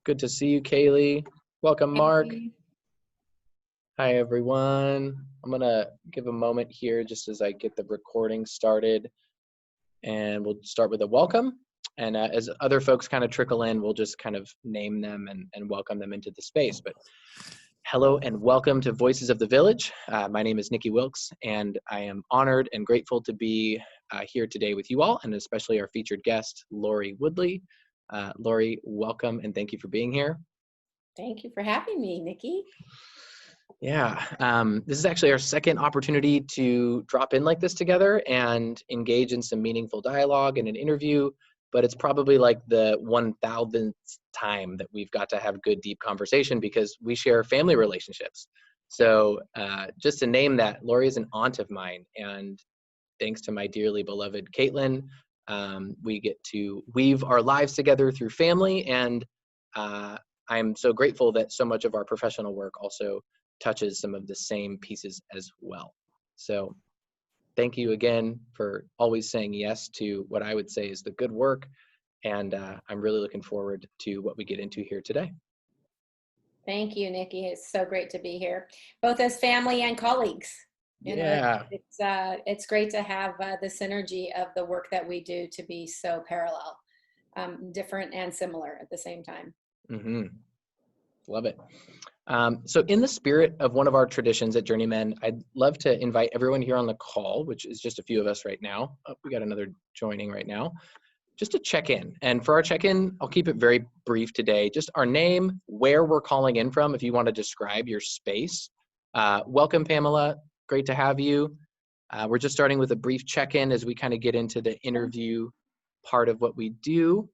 Good to see you, Kaylee. Welcome, Mark. Hey. Hi, everyone. I'm going to give a moment here just as I get the recording started, and we'll start with a welcome. And as other folks kind of trickle in, we'll just kind of name them and welcome them into the space. But hello and welcome to Voices of the Village. My name is Nikki Wilkes, and I am honored and grateful to be here today with you all, and especially our featured guest, Laurie Woodley. Laurie, welcome, and thank you for being here. Thank you for having me, Nikki. Yeah, this is actually our second opportunity to drop in like this together and engage in some meaningful dialogue and an interview, but it's probably like the 1000th time that we've got to have good, deep conversation because we share family relationships. So just to name that, Laurie is an aunt of mine, and thanks to my dearly beloved Caitlin, we get to weave our lives together through family, and I'm so grateful that so much of our professional work also touches some of the same pieces as well. So thank you again for always saying yes to what I would say is the good work, and I'm really looking forward to what we get into here today. Thank you, Nikki. It's so great to be here, both as family and colleagues. Yeah. It's great to have the synergy of the work that we do to be so parallel, different and similar at the same time. Mm-hmm. Love it. So in the spirit of one of our traditions at Journeymen, I'd love to invite everyone here on the call, which is just a few of us right now. Oh, we got another joining right now, just to check in. And for our check-in, I'll keep it very brief today. Just our name, where we're calling in from, if you want to describe your space. Welcome, Pamela. Great to have you. We're just starting with a brief check-in as we kind of get into the interview part of what we do.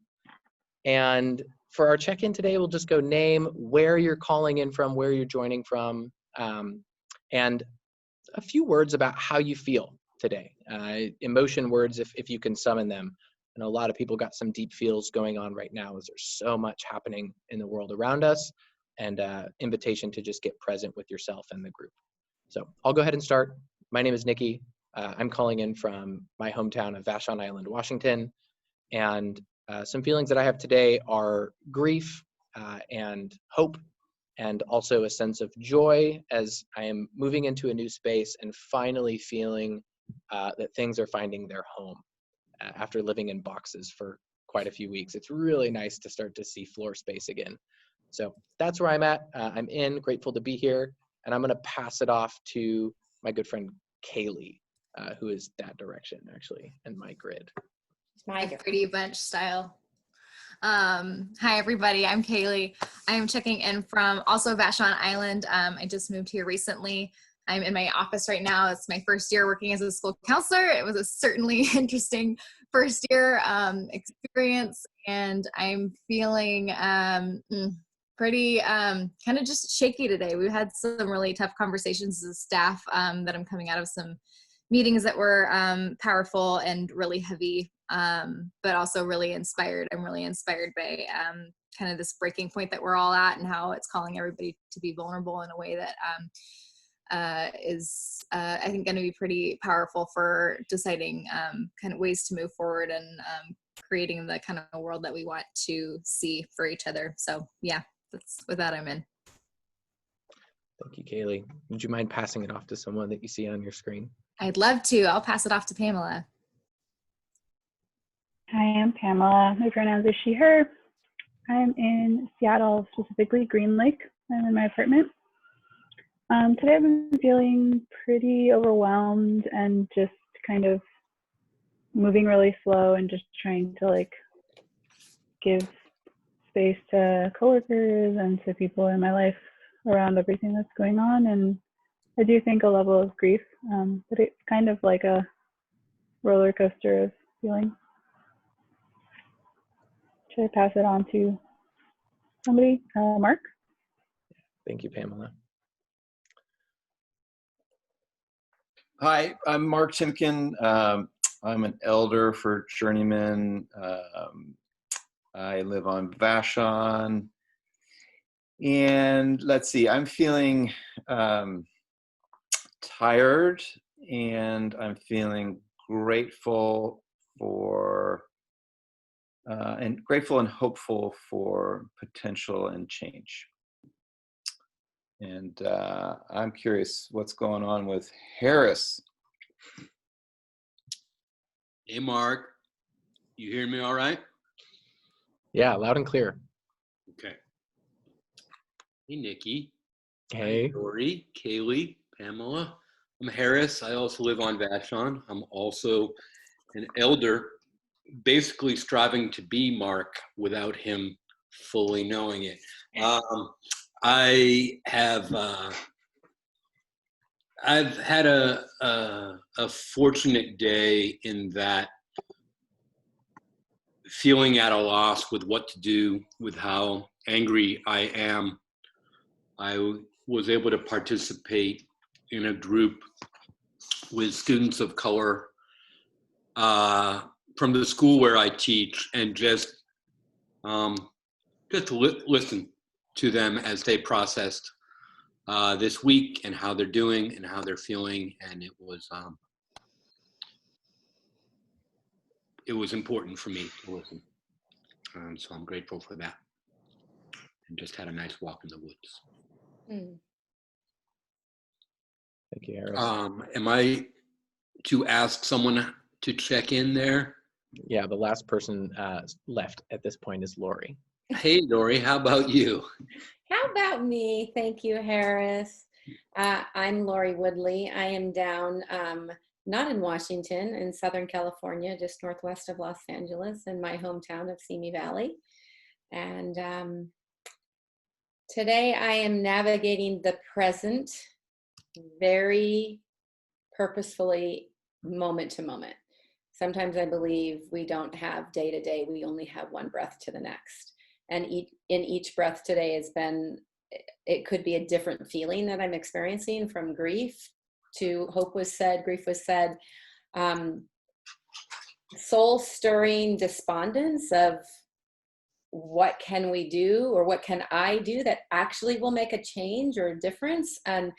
And for our check-in today, we'll just go name, where you're calling in from, where you're joining from, and a few words about how you feel today. Emotion words, if you can summon them. I know a lot of people got some deep feels going on right now as there's so much happening in the world around us, and invitation to just get present with yourself and the group. So I'll go ahead and start. My name is Nikki. I'm calling in from my hometown of Vashon Island, Washington, and some feelings that I have today are grief and hope, and also a sense of joy as I am moving into a new space and finally feeling that things are finding their home after living in boxes for quite a few weeks. It's really nice to start to see floor space again. So that's where I'm at. I'm grateful to be here, and I'm going to pass it off to my good friend Kaylee, who is that direction actually in my grid. My Brady Bunch style. Hi everybody, I'm Kaylee. I'm checking in from also Vashon Island. I just moved here recently. I'm in my office right now. It's my first year working as a school counselor. It was a certainly interesting first year experience, and I'm feeling pretty kind of just shaky today. We've had some really tough conversations as a staff that I'm coming out of some meetings that were powerful and really heavy, but also really inspired. I'm really inspired by kind of this breaking point that we're all at and how it's calling everybody to be vulnerable in a way that is, I think, going to be pretty powerful for deciding kind of ways to move forward and creating the kind of world that we want to see for each other. So yeah, with that, I'm in. Thank you, Kaylee. Would you mind passing it off to someone that you see on your screen? I'd love to. I'll pass it off to Pamela. Hi, I'm Pamela. My pronouns are she, her. I'm in Seattle, specifically Green Lake. I'm in my apartment. Today I've been feeling pretty overwhelmed and just kind of moving really slow and just trying to give space to coworkers and to people in my life around everything that's going on. And I do think a level of grief, but it's kind of like a roller coaster of feelings. Should I pass it on to somebody? Mark? Thank you, Pamela. Hi, I'm Mark Timkin. I'm an elder for Journeymen. I live on Vashon. And let's see, I'm feeling tired, and I'm feeling grateful for and grateful and hopeful for potential and change. And I'm curious what's going on with Harris. Hey, Mark, you hear me all right? Yeah, loud and clear. Okay. Hey, Nikki. Hey. Hi, Laurie, Kaylee, Pamela. I'm Harris. I also live on Vashon. I'm also an elder, basically striving to be Mark without him fully knowing it. I have I've had a fortunate day in that feeling at a loss with what to do, with how angry I am. I was able to participate in a group with students of color from the school where I teach, and just listen to them as they processed this week and how they're doing and how they're feeling, and it was important for me to listen. So I'm grateful for that. And just had a nice walk in the woods. Thank you, Harris. Am I to ask someone to check in there? Yeah, the last person left at this point is Laurie. Hey, Laurie, how about you? How about me? Thank you, Harris. I'm Laurie Woodley. I am down, not in Washington, in Southern California, just northwest of Los Angeles, in my hometown of Simi Valley. And today I am navigating the present very purposefully, moment to moment. Sometimes I believe we don't have day to day, we only have one breath to the next. And in each breath today has been, it could be a different feeling that I'm experiencing, from grief to hope was said, grief was said, soul stirring despondence of what can we do, or what can I do that actually will make a change or a difference, and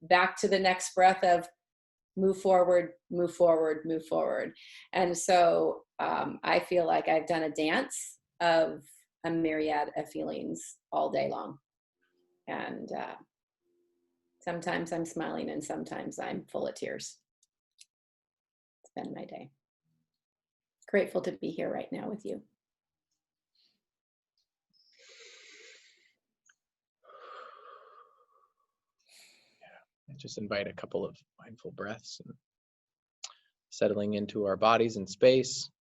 back to the next breath of move forward, move forward, move forward. And so I feel like I've done a dance of a myriad of feelings all day long. And sometimes I'm smiling and sometimes I'm full of tears. It's been my day. Grateful to be here right now with you. I just invite a couple of mindful breaths and settling into our bodies and space.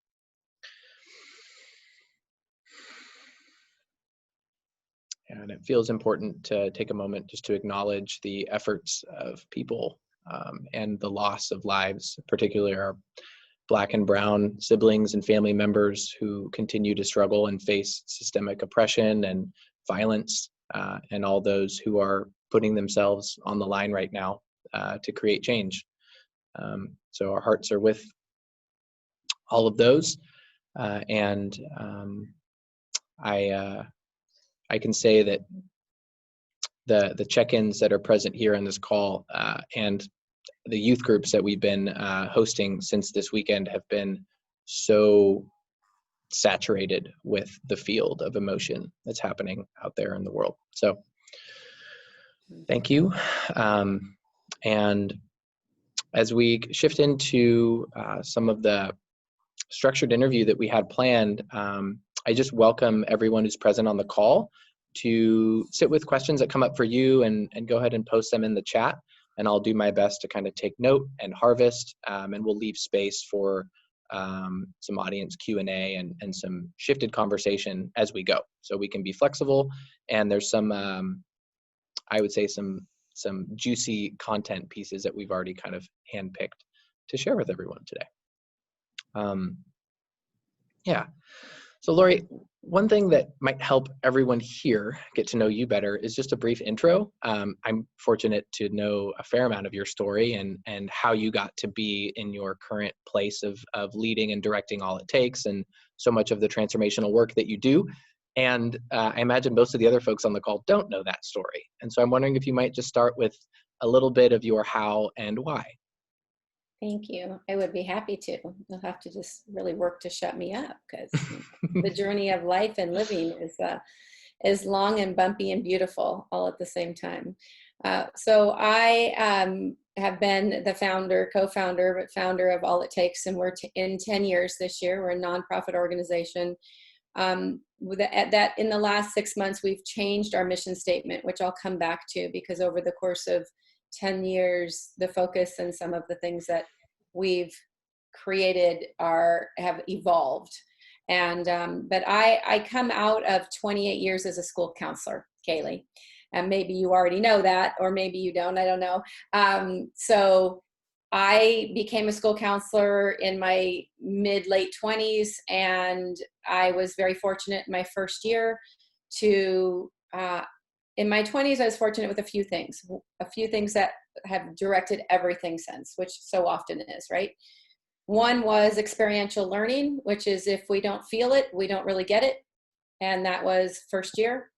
And it feels important to take a moment just to acknowledge the efforts of people and the loss of lives, particularly our Black and brown siblings and family members who continue to struggle and face systemic oppression and violence, and all those who are putting themselves on the line right now to create change. So our hearts are with all of those, and I can say that the check-ins that are present here on this call and the youth groups that we've been hosting since this weekend have been so saturated with the field of emotion that's happening out there in the world. So thank you. And as we shift into some of the structured interview that we had planned, I just welcome everyone who's present on the call to sit with questions that come up for you and go ahead and post them in the chat. And I'll do my best to kind of take note and harvest, and we'll leave space for some audience Q&A and some shifted conversation as we go. So we can be flexible, and there's some, I would say some juicy content pieces that we've already kind of handpicked to share with everyone today. Yeah. So Laurie, one thing that might help everyone here get to know you better is just a brief intro. I'm fortunate to know a fair amount of your story and how you got to be in your current place of leading and directing All It Takes, and so much of the transformational work that you do. And I imagine most of the other folks on the call don't know that story. And so I'm wondering if you might just start with a little bit of your how and why. Thank you. I would be happy to. You'll have to just really work to shut me up, because the journey of life and living is long and bumpy and beautiful all at the same time. So I have been the co-founder of All It Takes, and we're in 10 years this year. We're a nonprofit organization. That in the last 6 months, we've changed our mission statement, which I'll come back to, because over the course of 10 years, the focus and some of the things that we've created have evolved. And but I come out of 28 years as a school counselor, Kaylee, and maybe you already know that, or maybe you don't, I don't know. So I became a school counselor in my mid-late 20s, and I was very fortunate in my first year to, in my 20s, I was fortunate with a few things that have directed everything since, which so often is, right? One was experiential learning, which is if we don't feel it, we don't really get it. And that was first year.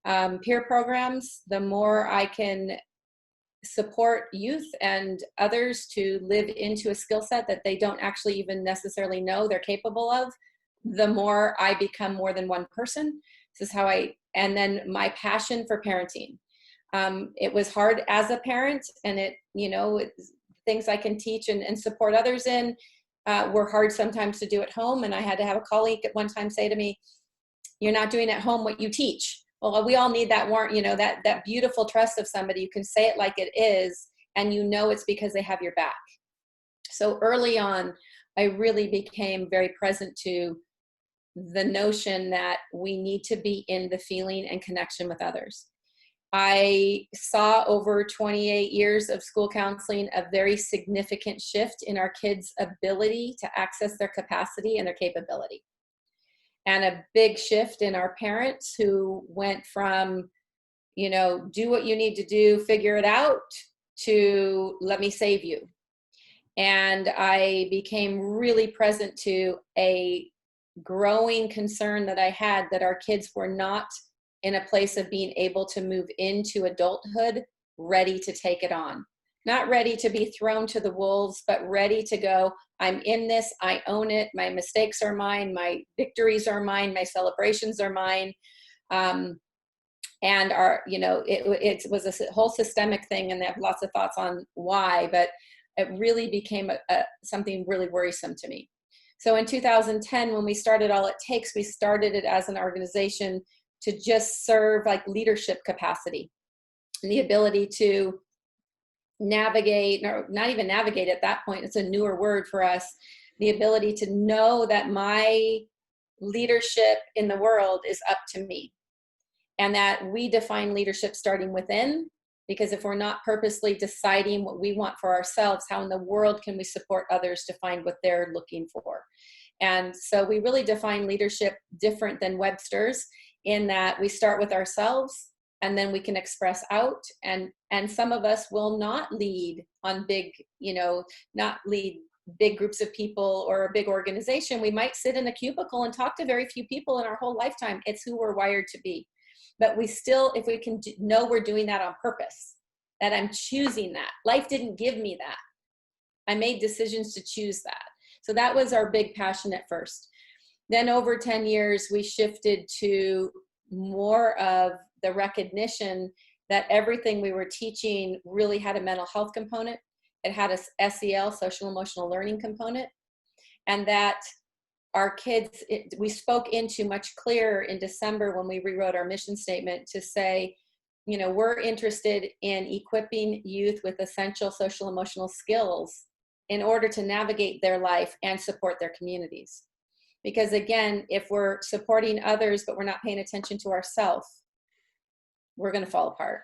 Peer programs, the more I can support youth and others to live into a skill set that they don't actually even necessarily know they're capable of, the more I become more than one person. This is how and then my passion for parenting. It was hard as a parent, and things I can teach and support others in were hard sometimes to do at home. And I had to have a colleague at one time say to me, "You're not doing at home what you teach." Well, we all need that that beautiful trust of somebody. You can say it like it is, and it's because they have your back. So early on, I really became very present to the notion that we need to be in the feeling and connection with others. I saw over 28 years of school counseling a very significant shift in our kids' ability to access their capacity and their capability. And a big shift in our parents, who went from, do what you need to do, figure it out, to let me save you. And I became really present to a growing concern that I had that our kids were not in a place of being able to move into adulthood ready to take it on. Not ready to be thrown to the wolves, but ready to go, I'm in this, I own it, my mistakes are mine, my victories are mine, my celebrations are mine. And it was a whole systemic thing, and they have lots of thoughts on why, but it really became something really worrisome to me. So in 2010, when we started All It Takes, we started it as an organization to just serve like leadership capacity and the ability to navigate, or not even navigate at that point, it's a newer word for us, the ability to know that my leadership in the world is up to me, and that we define leadership starting within, because if we're not purposely deciding what we want for ourselves, how in the world can we support others to find what they're looking for? And so we really define leadership different than Webster's, in that we start with ourselves, and then we can express out. And some of us will not lead on big, not lead big groups of people or a big organization. We might sit in a cubicle and talk to very few people in our whole lifetime. It's who we're wired to be. But we still, if we can know we're doing that on purpose, that I'm choosing that. Life didn't give me that. I made decisions to choose that. So that was our big passion at first. Then over 10 years, we shifted to more of the recognition that everything we were teaching really had a mental health component. It had a SEL, social emotional learning component, and that our kids, we spoke into much clearer in December when we rewrote our mission statement to say, we're interested in equipping youth with essential social emotional skills in order to navigate their life and support their communities. Because again, if we're supporting others, but we're not paying attention to ourselves, we're going to fall apart.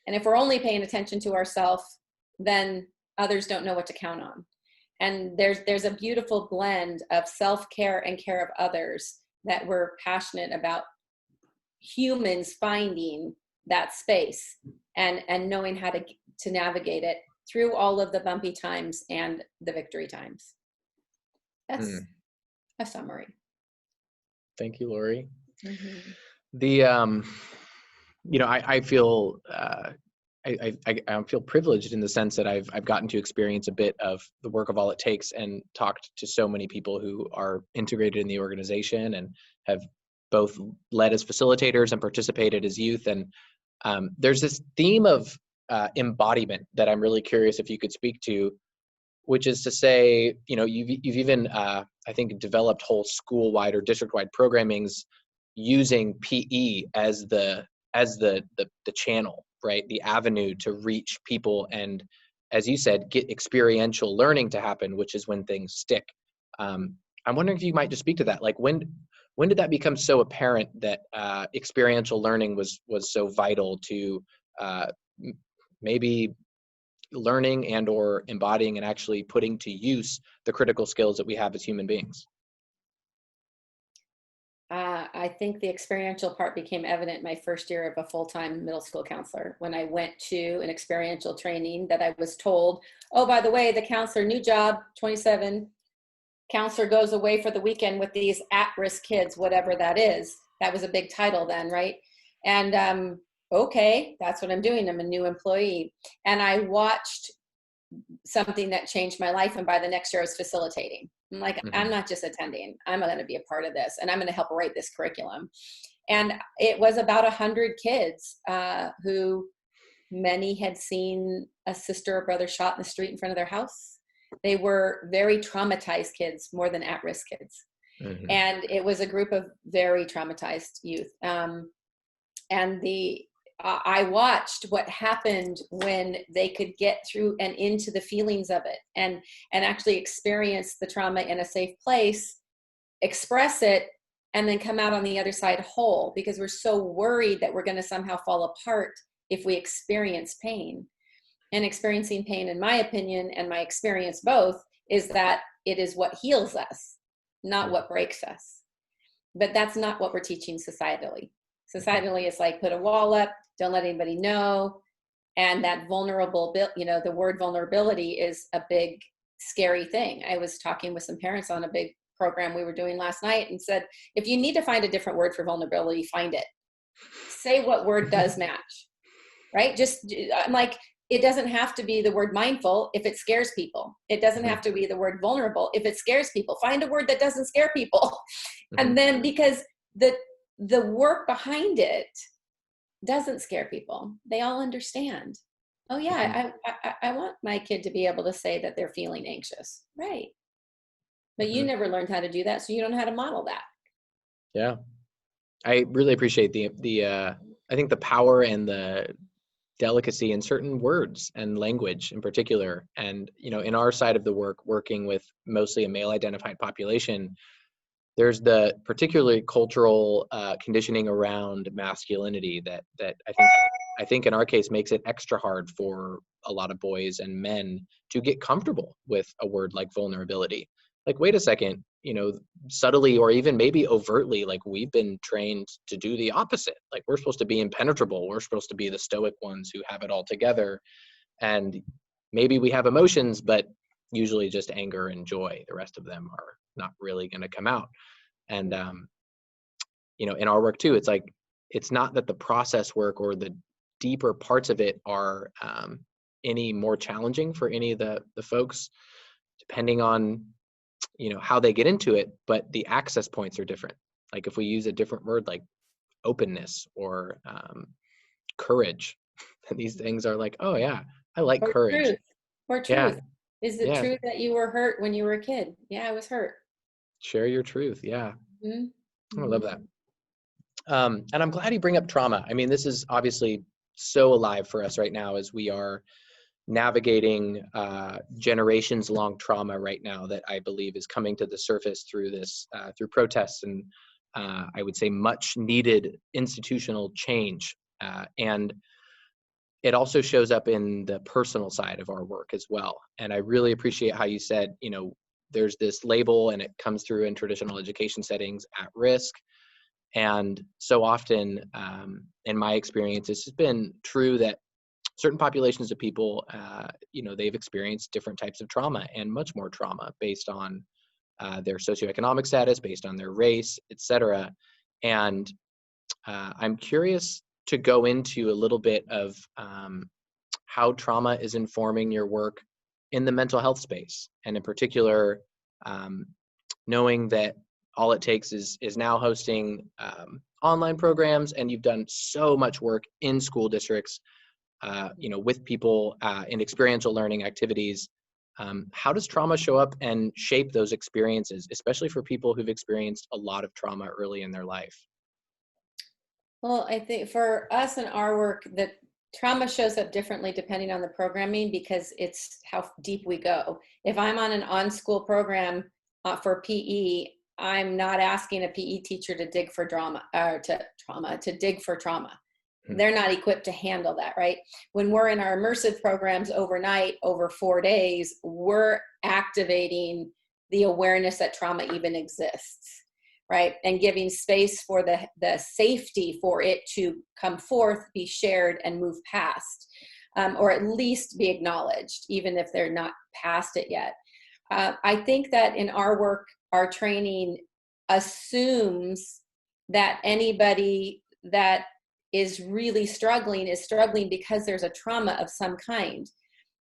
And if we're only paying attention to ourselves, then others don't know what to count on. And there's a beautiful blend of self-care and care of others that we're passionate about humans finding that space and knowing how to navigate it through all of the bumpy times and the victory times. That's a summary. Thank you, Laurie. Mm-hmm. I feel I feel privileged in the sense that I've gotten to experience a bit of the work of All It Takes and talked to so many people who are integrated in the organization and have both led as facilitators and participated as youth. And there's this theme of embodiment that I'm really curious if you could speak to, which is to say, you've even I think developed whole school-wide or district-wide programmings using PE as the channel, right? The avenue to reach people and, as you said, get experiential learning to happen, which is when things stick. I'm wondering if you might just speak to that. Like when did that become so apparent that experiential learning was so vital to maybe learning and or embodying and actually putting to use the critical skills that we have as human beings? I think the experiential part became evident my first year of a full-time middle school counselor when I went to an experiential training that I was told, oh, by the way, the counselor, new job, 27, counselor goes away for the weekend with these at-risk kids, whatever that is. That was a big title then, right? And okay, that's what I'm doing. I'm a new employee. And I watched something that changed my life. And by the next year I was facilitating. I'm like, I'm not just attending, I'm going to be a part of this, and I'm going to help write this curriculum. And it was about 100 kids who many had seen a sister or brother shot in the street in front of their house. They were very traumatized kids, more than at-risk kids. And it was a group of very traumatized youth. I watched what happened when they could get through and into the feelings of it and actually experience the trauma in a safe place, express it, and then come out on the other side whole, because we're so worried that we're going to somehow fall apart if we experience pain. And experiencing pain, in my opinion, and my experience both, is that it is what heals us, not what breaks us. But that's not what we're teaching societally. Societally, it's like, put a wall up, don't let anybody know. And that vulnerable, the word vulnerability is a big, scary thing. I was talking with some parents on a big program we were doing last night and said, if you need to find a different word for vulnerability, find it. Say what word does match, right? I'm like, it doesn't have to be the word mindful if it scares people. It doesn't have to be the word vulnerable if it scares people. Find a word that doesn't scare people. And then, because the work behind it doesn't scare people. They all understand. Oh yeah, I want my kid to be able to say that they're feeling anxious. Right. But you never learned how to do that, so you don't know how to model that. Yeah. I really appreciate the I think the power and the delicacy in certain words and language in particular. And, in our side of the work, working with mostly a male identified population, there's the particularly cultural conditioning around masculinity that I think in our case makes it extra hard for a lot of boys and men to get comfortable with a word like vulnerability. Like, wait a second, subtly or even maybe overtly, like, we've been trained to do the opposite. Like, we're supposed to be impenetrable. We're supposed to be the stoic ones who have it all together. And maybe we have emotions, but usually just anger and joy. The rest of them are not really going to come out. And, in our work too, it's like, it's not that the process work or the deeper parts of it are any more challenging for any of the folks, depending on, how they get into it, but the access points are different. Like, if we use a different word like openness or courage, these things are like, oh yeah, I like Or courage. truth. Or truth. Yeah. Is it true that you were hurt when you were a kid? Yeah, I was hurt. Share your truth. Yeah. Mm-hmm. I love that. And I'm glad you bring up trauma. I mean, this is obviously so alive for us right now as we are navigating generations long trauma right now that I believe is coming to the surface through this, through protests and I would say much needed institutional change. And it also shows up in the personal side of our work as well. And I really appreciate how you said, there's this label and it comes through in traditional education settings, at risk. And so often, in my experience, it's been true that certain populations of people, they've experienced different types of trauma and much more trauma based on their socioeconomic status, based on their race, etc. And I'm curious to go into a little bit of how trauma is informing your work in the mental health space, and in particular, knowing that all it takes is now hosting online programs, and you've done so much work in school districts, with people in experiential learning activities. How does trauma show up and shape those experiences, especially for people who've experienced a lot of trauma early in their life? Well, I think for us in our work, that trauma shows up differently depending on the programming, because it's how deep we go. If I'm on an on-school program for PE, I'm not asking a PE teacher to dig for to dig for trauma. They're not equipped to handle that, right? When we're in our immersive programs overnight, over 4 days, we're activating the awareness that trauma even exists, right? And giving space for the safety for it to come forth, be shared, and move past, or at least be acknowledged, even if they're not past it yet. I think that in our work, our training assumes that anybody that is really struggling is struggling because there's a trauma of some kind.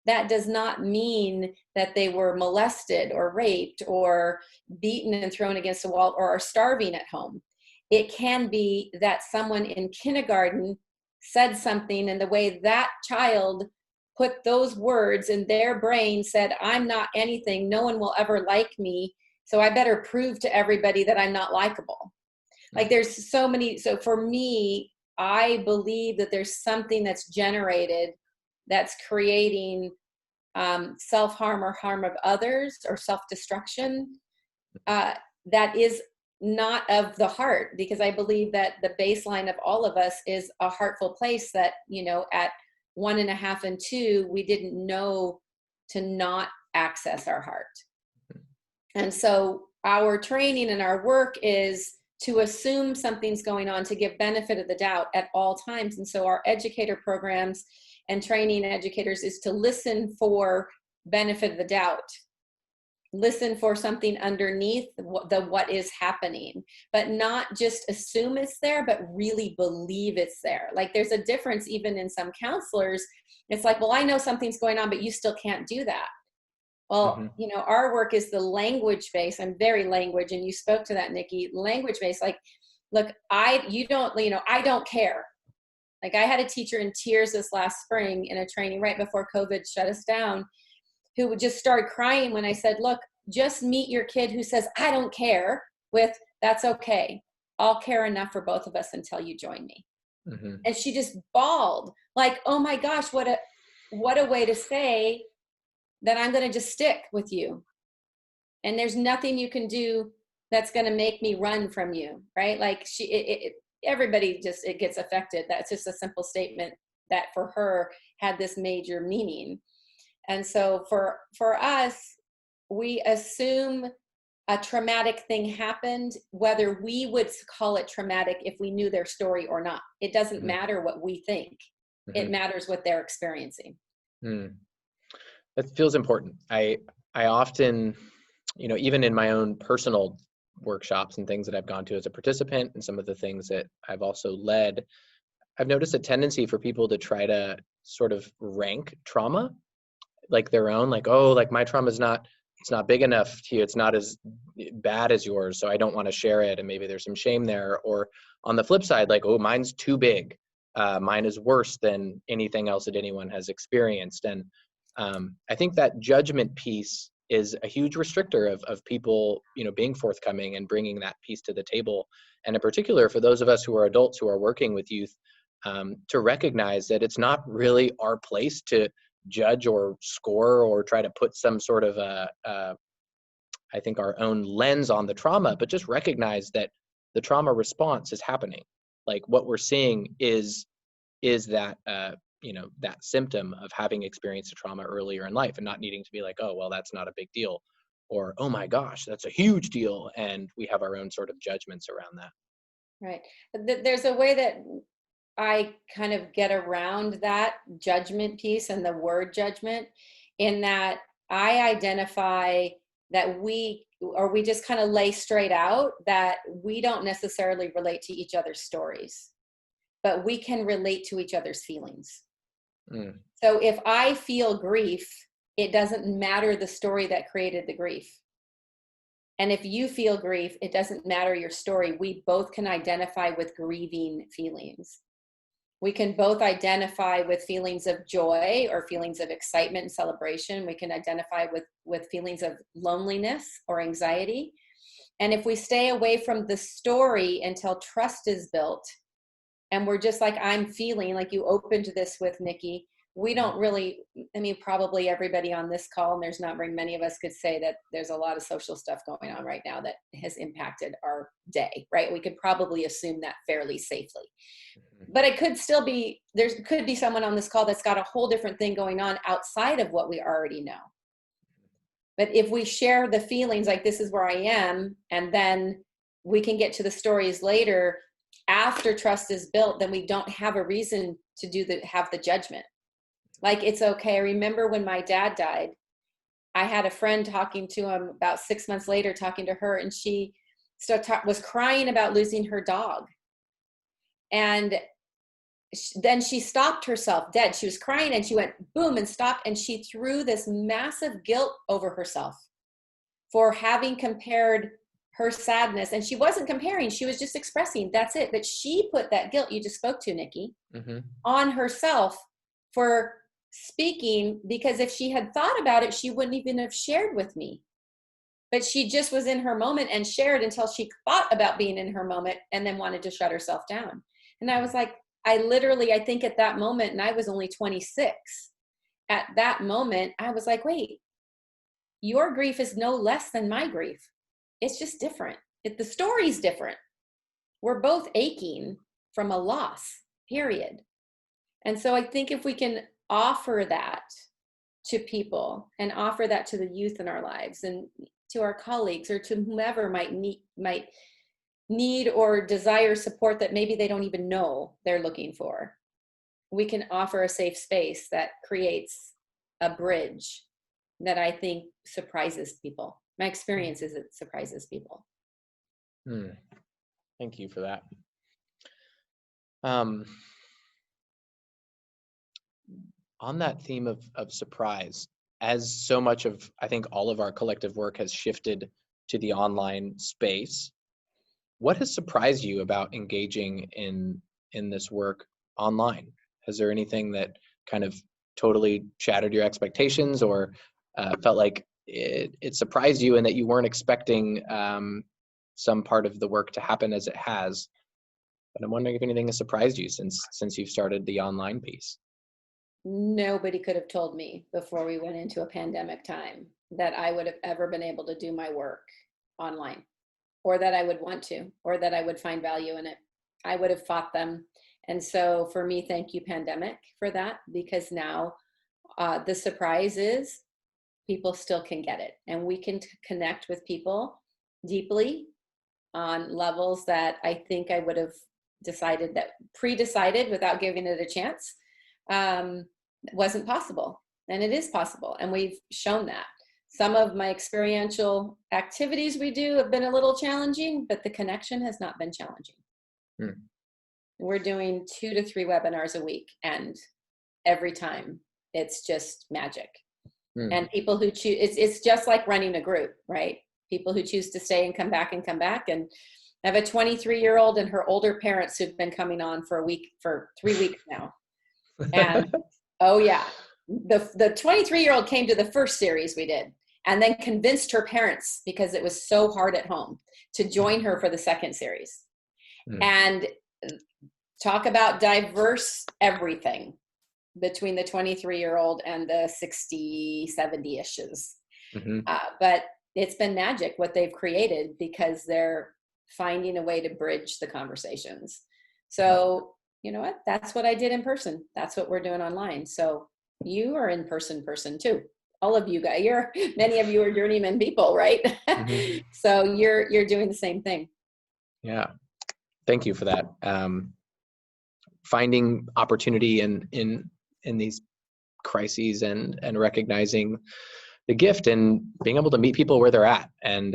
That does not mean that they were molested or raped or beaten and thrown against a wall or are starving at home. It can be that someone in kindergarten said something, and the way that child put those words in their brain said, I'm not anything, no one will ever like me, so I better prove to everybody that I'm not likable. Like there's so many, so for me, I believe that there's something that's generated that's creating self-harm or harm of others or self-destruction that is not of the heart, because I believe that the baseline of all of us is a heartful place that, at 1.5 and 2, we didn't know to not access our heart. And so our training and our work is to assume something's going on, to give benefit of the doubt at all times. And so our educator programs and training educators is to listen for benefit of the doubt, listen for something underneath what is happening, but not just assume it's there, but really believe it's there. Like there's a difference even in some counselors. It's like, well, I know something's going on, but you still can't do that. Well, our work is the language based. I'm very language, and you spoke to that, Nikki. Language based, like, look, I don't care. Like I had a teacher in tears this last spring in a training right before COVID shut us down, who would just start crying when I said, look, just meet your kid who says, I don't care, with, that's okay. I'll care enough for both of us until you join me. Mm-hmm. And she just bawled like, oh my gosh, what a way to say that I'm going to just stick with you. And there's nothing you can do that's going to make me run from you. Right. Like everybody just, it gets affected. That's just a simple statement that for her had this major meaning. And so for us, we assume a traumatic thing happened, whether we would call it traumatic if we knew their story or not. It doesn't mm-hmm. matter what we think. Mm-hmm. It matters what they're experiencing. Mm. That feels important. I often, even in my own personal workshops and things that I've gone to as a participant, and some of the things that I've also led, I've noticed a tendency for people to try to sort of rank trauma like their own, like, oh, like my trauma is it's not big enough to you. It's not as bad as yours, so I don't want to share it. And maybe there's some shame there. Or on the flip side, like, oh, mine's too big. Mine is worse than anything else that anyone has experienced. And I think that judgment piece is a huge restrictor of people, being forthcoming and bringing that piece to the table. And in particular, for those of us who are adults who are working with youth, to recognize that it's not really our place to judge or score or try to put some sort of I think our own lens on the trauma, but just recognize that the trauma response is happening. Like what we're seeing is that that symptom of having experienced a trauma earlier in life, and not needing to be like, oh, well, that's not a big deal, or, oh my gosh, that's a huge deal. And we have our own sort of judgments around that. Right. There's a way that I kind of get around that judgment piece and the word judgment, in that I identify that we just kind of lay straight out that we don't necessarily relate to each other's stories, but we can relate to each other's feelings. Mm. So if I feel grief, it doesn't matter the story that created the grief. And if you feel grief, it doesn't matter your story. We both can identify with grieving feelings. We can both identify with feelings of joy or feelings of excitement and celebration. We can identify with feelings of loneliness or anxiety. And if we stay away from the story until trust is built, and we're just like, I'm feeling, like you opened this with, Nikki, we don't really, I mean, probably everybody on this call, and there's not very many of us, could say that there's a lot of social stuff going on right now that has impacted our day, right? We could probably assume that fairly safely. But it could still be, there could be someone on this call that's got a whole different thing going on outside of what we already know. But if we share the feelings, like this is where I am, and then we can get to the stories later after trust is built, then we don't have a reason to have the judgment. Like, it's okay. I remember when my dad died, I had a friend talking to him about 6 months later, talking to her, and she was crying about losing her dog. And then she stopped herself dead. She was crying and she went boom and stopped, and she threw this massive guilt over herself for having compared her sadness. And she wasn't comparing, she was just expressing, that's it. But she put that guilt you just spoke to, Nikki, on herself for speaking, because if she had thought about it, she wouldn't even have shared with me. But she just was in her moment and shared until she thought about being in her moment and then wanted to shut herself down. And I was like, I think at that moment, and I was only 26, at that moment, I was like, wait, your grief is no less than my grief. It's just different. The story's different. We're both aching from a loss, period. And so I think if we can offer that to people and offer that to the youth in our lives and to our colleagues or to whomever might need or desire support that maybe they don't even know they're looking for, we can offer a safe space that creates a bridge that I think surprises people. My experience is it surprises people. Thank you for that. On that theme of surprise, as so much of, I think, all of our collective work has shifted to the online space, what has surprised you about engaging in this work online? Has there anything that kind of totally shattered your expectations, or felt like it surprised you and that you weren't expecting some part of the work to happen as it has? But I'm wondering if anything has surprised you since you've started the online piece. Nobody could have told me before we went into a pandemic time that I would have ever been able to do my work online, or that I would want to, or that I would find value in it. I would have fought them. And so for me, thank you, pandemic, for that, because now the surprise is people still can get it, and we can connect with people deeply on levels that I think I would have pre-decided without giving it a chance wasn't possible. And it is possible, and we've shown that. Some of my experiential activities we do have been a little challenging, but the connection has not been challenging. We're doing 2 to 3 webinars a week, and every time it's just magic. And people who choose, it's just like running a group, right? People who choose to stay and come back. And I have a 23-year-old and her older parents who've been coming on for 3 weeks now. And oh yeah, the 23-year-old came to the first series we did, and then convinced her parents, because it was so hard at home, to join her for the second series. And talk about diverse everything between the 23-year-old and the 60, 70-ishes. But it's been magic what they've created, because they're finding a way to bridge the conversations. So you know what? That's what I did in person. That's what we're doing online. So you are in person too. All of you guys, many of you are journeyman people, right? So you're doing the same thing. Yeah. Thank you for that. Finding opportunity in these crises and recognizing the gift and being able to meet people where they're at. And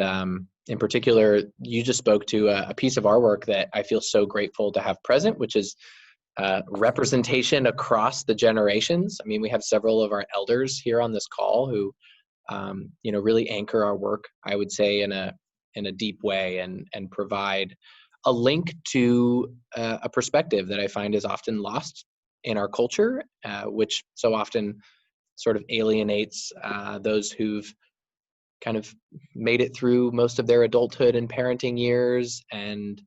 in particular, you just spoke to a piece of our work that I feel so grateful to have present, which is representation across the generations. I mean, we have several of our elders here on this call who, really anchor our work, I would say, in a deep way, and provide a link to a perspective that I find is often lost in our culture, which so often sort of alienates those who've kind of made it through most of their adulthood and parenting years. And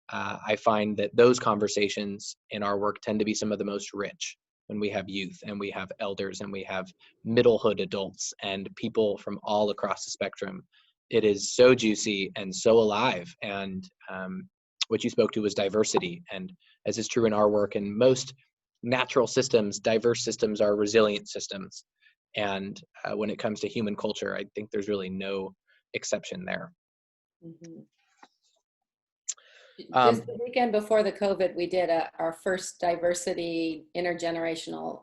I find that those conversations in our work tend to be some of the most rich when we have youth and we have elders and we have middlehood adults and people from all across the spectrum. It is so juicy and so alive. And what you spoke to was diversity. And as is true in our work, in most natural systems, diverse systems are resilient systems. And when it comes to human culture, I think there's really no exception there. Mm-hmm. Just the weekend before the COVID, we did our first diversity intergenerational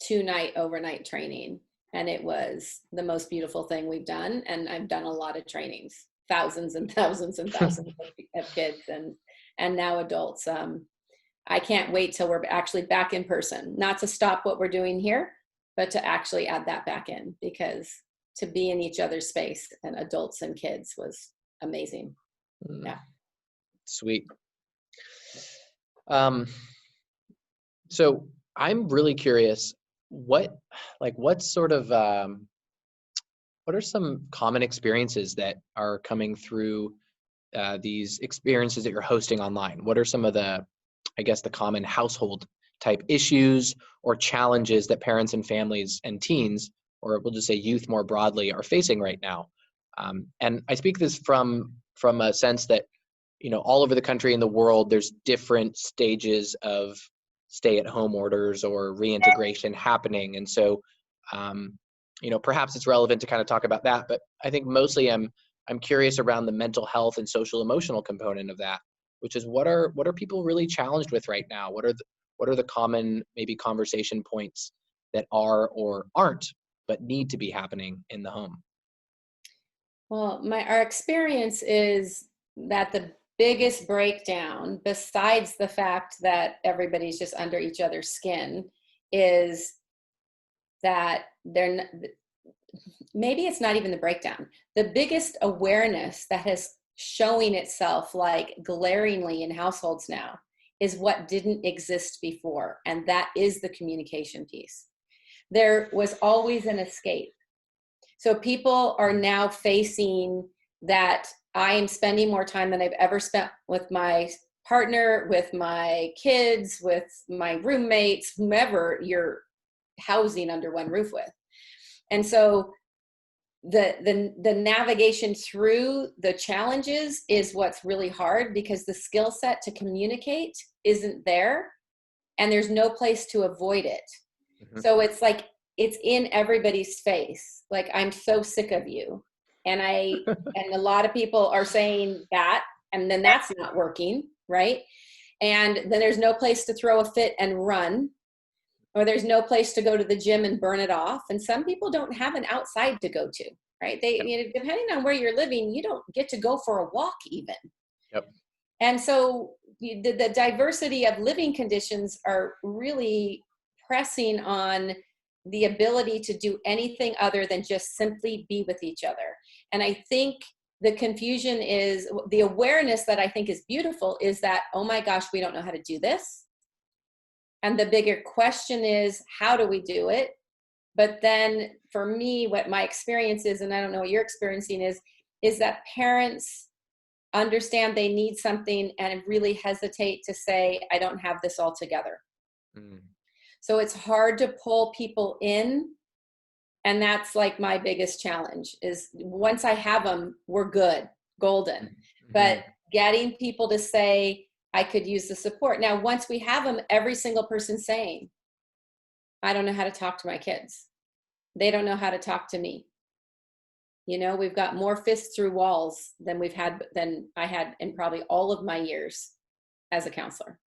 2-night overnight training. And it was the most beautiful thing we've done. And I've done a lot of trainings, thousands and thousands and thousands of kids and now adults. I can't wait till we're actually back in person, not to stop what we're doing here, but to actually add that back in, because to be in each other's space and adults and kids was amazing. Yeah. Sweet. So I'm really curious, what are some common experiences that are coming through these experiences that you're hosting online? What are some of the common household type issues or challenges that parents and families and teens, or we'll just say youth more broadly, are facing right now? And I speak this from a sense that, all over the country and the world, there's different stages of stay-at-home orders or reintegration happening. And so, perhaps it's relevant to kind of talk about that, but I think mostly I'm curious around the mental health and social emotional component of that, which is what are people really challenged with right now? What are the common maybe conversation points that are or aren't but need to be happening in the home? Well, our experience is that the biggest breakdown, besides the fact that everybody's just under each other's skin, is that maybe it's not even the breakdown. The biggest awareness that has showing itself like glaringly in households now is what didn't exist before, and that is the communication piece. There was always an escape. So people are now facing that I am spending more time than I've ever spent with my partner, with my kids, with my roommates, whomever you're housing under one roof with. And so the navigation through the challenges is what's really hard, because the skill set to communicate isn't there and there's no place to avoid it. Mm-hmm. So it's like, it's in everybody's face. Like, I'm so sick of you. And and a lot of people are saying that, and then that's not working, right? And then there's no place to throw a fit and run, or there's no place to go to the gym and burn it off. And some people don't have an outside to go to, right? Depending on where you're living, you don't get to go for a walk even. Yep. And so the diversity of living conditions are really pressing on the ability to do anything other than just simply be with each other. And I think the confusion is, the awareness that I think is beautiful is that, oh my gosh, we don't know how to do this. And the bigger question is, how do we do it? But then for me, what my experience is, and I don't know what you're experiencing, is that parents understand they need something and really hesitate to say, I don't have this all together. Mm. So it's hard to pull people in. And that's like my biggest challenge, is once I have them, we're good, golden. Mm-hmm. But getting people to say, I could use the support. Now, once we have them, every single person saying, I don't know how to talk to my kids. They don't know how to talk to me. We've got more fists through walls than I had in probably all of my years as a counselor.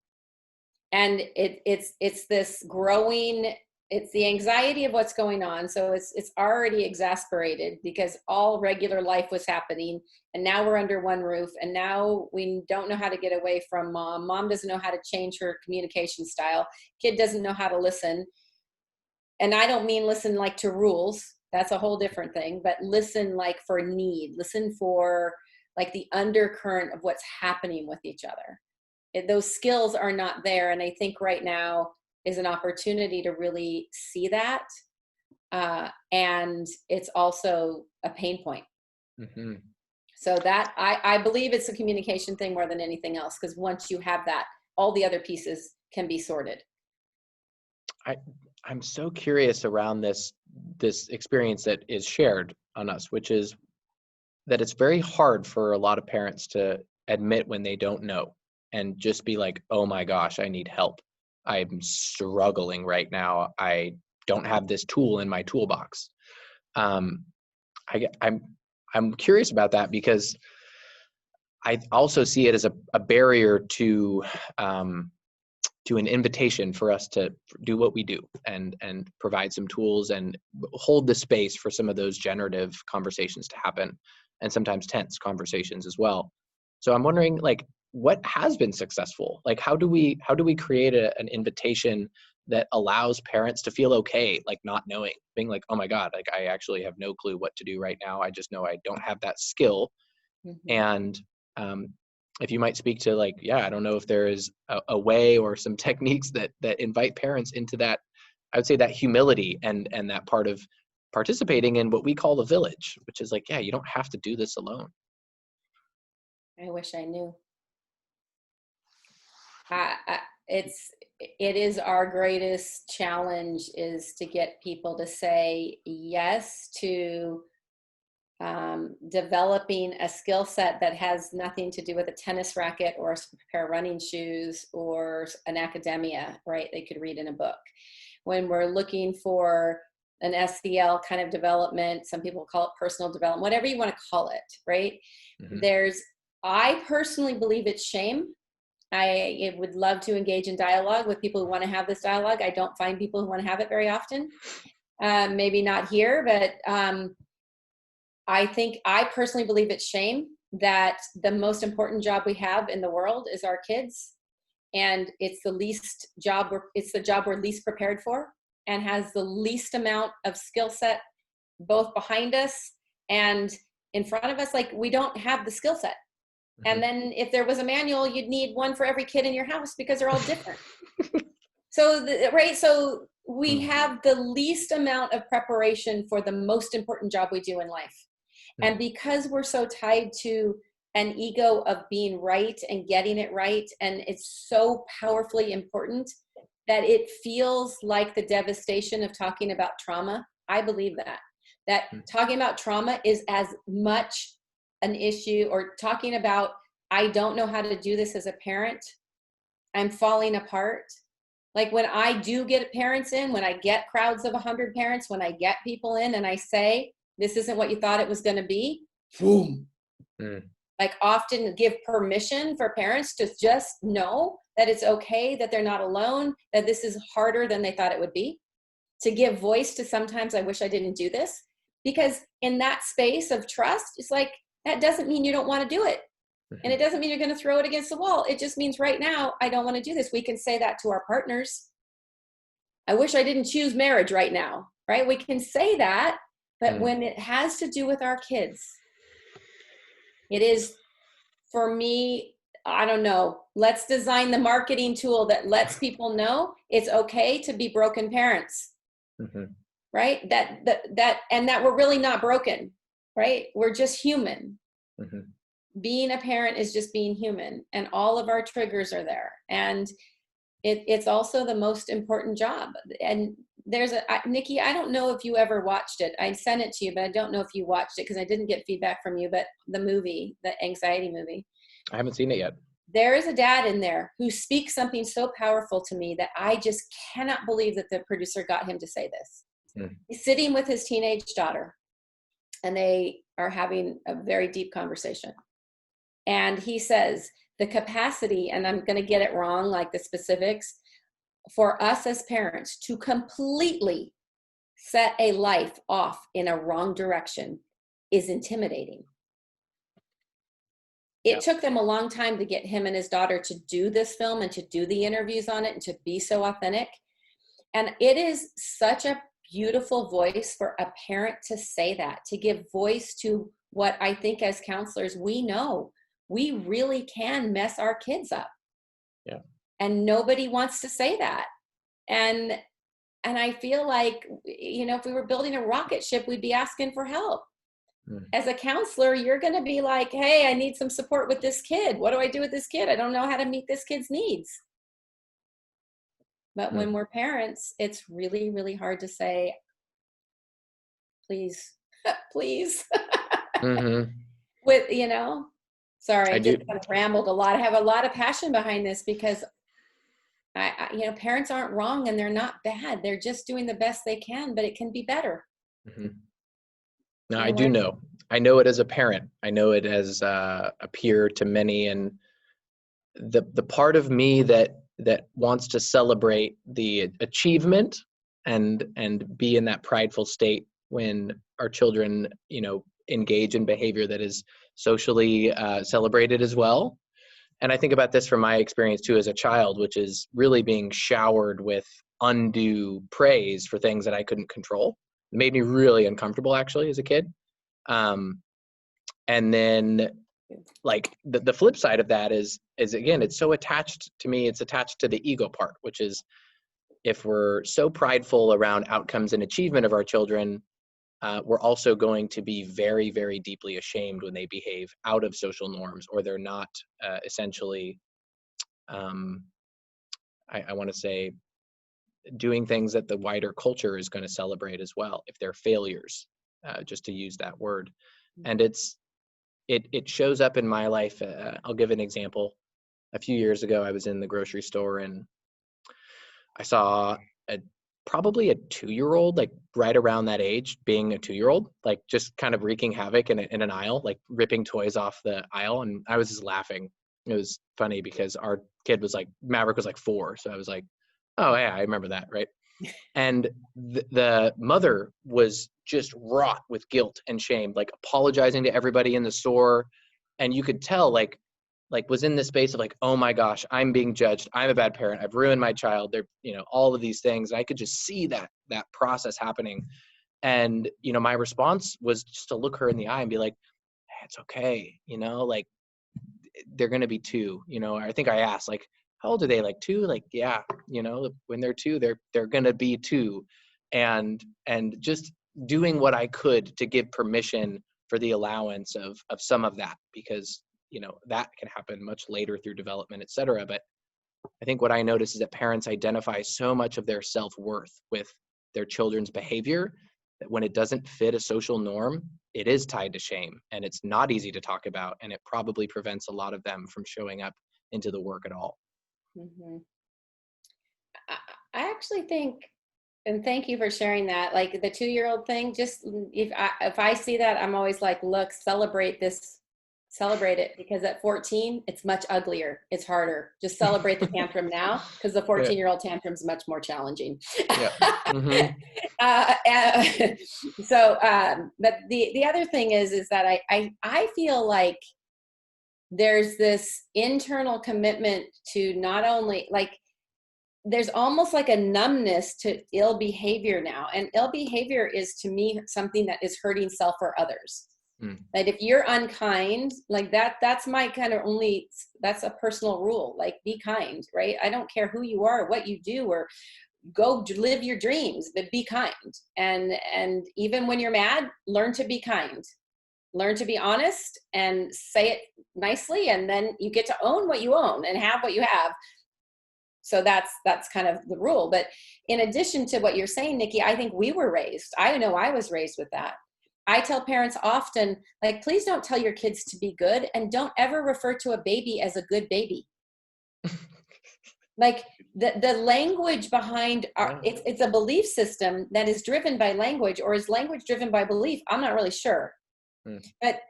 And it's this growing it's the anxiety of what's going on. So it's already exasperated because all regular life was happening, and now we're under one roof, and now we don't know how to get away from mom. Mom doesn't know how to change her communication style. Kid doesn't know how to listen. And I don't mean listen like to rules. That's a whole different thing, but listen like for need, listen for like the undercurrent of what's happening with each other. Those skills are not there. And I think right now is an opportunity to really see that. And it's also a pain point. Mm-hmm. So that I believe it's a communication thing more than anything else, because once you have that, all the other pieces can be sorted. I'm so curious around this experience that is shared on us, which is that it's very hard for a lot of parents to admit when they don't know and just be like, oh my gosh, I need help. I'm struggling right now. I don't have this tool in my toolbox. I'm curious about that because I also see it as a barrier to an invitation for us to do what we do and provide some tools and hold the space for some of those generative conversations to happen, and sometimes tense conversations as well. So I'm wondering, like, what has been successful? Like, how do we create an invitation that allows parents to feel okay, like not knowing, being like, oh my God, like I actually have no clue what to do right now. I just know I don't have that skill. Mm-hmm. And if you might speak to, like, I don't know if there is a way or some techniques that invite parents into that, I would say that humility and that part of participating in what we call the village, which is like, you don't have to do this alone. I wish I knew. It is our greatest challenge is to get people to say yes to developing a skill set that has nothing to do with a tennis racket or a pair of running shoes or an academia, right? They could read in a book. When we're looking for an SEL kind of development, some people call it personal development, whatever you want to call it, right? Mm-hmm. I personally believe it's shame. I would love to engage in dialogue with people who want to have this dialogue. I don't find people who want to have it very often. Maybe not here, but I personally believe it's shame that the most important job we have in the world is our kids. And it's the job we're least prepared for and has the least amount of skill set both behind us and in front of us. Like, we don't have the skill set. Mm-hmm. And then if there was a manual, you'd need one for every kid in your house because they're all different. So we have the least amount of preparation for the most important job we do in life. And because we're so tied to an ego of being right and getting it right, and it's so powerfully important that it feels like the devastation of talking about trauma. I believe that talking about trauma is as much an issue, or talking about, I don't know how to do this as a parent, I'm falling apart. Like, when I do get parents in, when I get crowds of 100 parents, when I get people in and I say, this isn't what you thought it was going to be, boom. Like, often give permission for parents to just know that it's okay, that they're not alone, that this is harder than they thought it would be. To give voice to, sometimes I wish I didn't do this, because in that space of trust, it's like, that doesn't mean you don't want to do it. And it doesn't mean you're going to throw it against the wall. It just means right now, I don't want to do this. We can say that to our partners. I wish I didn't choose marriage right now, right? We can say that, but when it has to do with our kids, it is, for me, I don't know, let's design the marketing tool that lets people know it's okay to be broken parents, right? That we're really not broken, right? We're just human. Being a parent is just being human, and all of our triggers are there. And it's also the most important job. And there's Nikki, I don't know if you ever watched it. I sent it to you, but I don't know if you watched it because I didn't get feedback from you, but the movie, the anxiety movie. I haven't seen it yet. There is a dad in there who speaks something so powerful to me that I just cannot believe that the producer got him to say this. He's sitting with his teenage daughter, and they are having a very deep conversation. And he says, the capacity, and I'm going to get it wrong, like the specifics, for us as parents to completely set a life off in a wrong direction is intimidating. It took them a long time to get him and his daughter to do this film and to do the interviews on it and to be so authentic. And it is such a beautiful voice for a parent to say that, to give voice to what I think as counselors, we know we really can mess our kids up. Yeah. And nobody wants to say that. And I feel like, you know, if we were building a rocket ship, we'd be asking for help. As a counselor, you're going to be like, hey, I need some support with this kid. What do I do with this kid? I don't know how to meet this kid's needs. But when we're parents, it's really, really hard to say, please, please. With, you know, sorry, I just kind of rambled a lot. I have a lot of passion behind this because I you know, parents aren't wrong and they're not bad. They're just doing the best they can, but it can be better. No, I do know. I know it as a parent. I know it as a peer to many, and the part of me that wants to celebrate the achievement and be in that prideful state when our children, you know, engage in behavior that is socially celebrated as well. And I think about this from my experience too as a child, which is really being showered with undue praise for things that I couldn't control. It made me really uncomfortable actually as a kid. And then like the flip side of that is again, it's so attached to me, it's attached to the ego part, which is if we're so prideful around outcomes and achievement of our children, we're also going to be very, very deeply ashamed when they behave out of social norms or they're not essentially, I want to say, doing things that the wider culture is going to celebrate as well, if they're failures, just to use that word. And it shows up in my life. I'll give an example. A few years ago, I was in the grocery store and I saw probably a 2-year-old, like right around that age, being a 2-year-old, like just kind of wreaking havoc in an aisle, like ripping toys off the aisle. And I was just laughing. It was funny because our kid was like, Maverick was like 4. So I was like, oh yeah, I remember that, right? And the mother was just wrought with guilt and shame, like apologizing to everybody in the store. And you could tell like was in this space of like, oh my gosh, I'm being judged. I'm a bad parent. I've ruined my child. They're, you know, all of these things. And I could just see that process happening. And, you know, my response was just to look her in the eye and be like, hey, it's okay. You know, like they're going to be 2, you know. I think I asked like, how old are they? Like 2? Like, yeah, you know, when they're 2, they're going to be 2. And just doing what I could to give permission for the allowance of some of that, because, you know, that can happen much later through development, et cetera. But I think what I notice is that parents identify so much of their self-worth with their children's behavior that when it doesn't fit a social norm, it is tied to shame, and it's not easy to talk about, and it probably prevents a lot of them from showing up into the work at all. I actually think, and thank you for sharing that, like the 2-year-old thing, just if I see that, I'm always like, look, celebrate it, because at 14, it's much uglier. It's harder. Just celebrate the tantrum now, because the 14-year-old tantrum is much more challenging. So, but the other thing is that I feel like there's this internal commitment to not only like, there's almost like a numbness to ill behavior now. And ill behavior is, to me, something that is hurting self or others. Like if you're unkind, like that's my kind of that's a personal rule. Like, be kind, right? I don't care who you are, or what you do, or go live your dreams, but be kind. And even when you're mad, learn to be kind. Learn to be honest and say it nicely. And then you get to own what you own and have what you have. So that's kind of the rule. But in addition to what you're saying, Nikki, I think we were raised. I know I was raised with that. I tell parents often, like, please don't tell your kids to be good, and don't ever refer to a baby as a good baby. Like the language behind it's a belief system that is driven by language, or is language driven by belief? I'm not really sure. But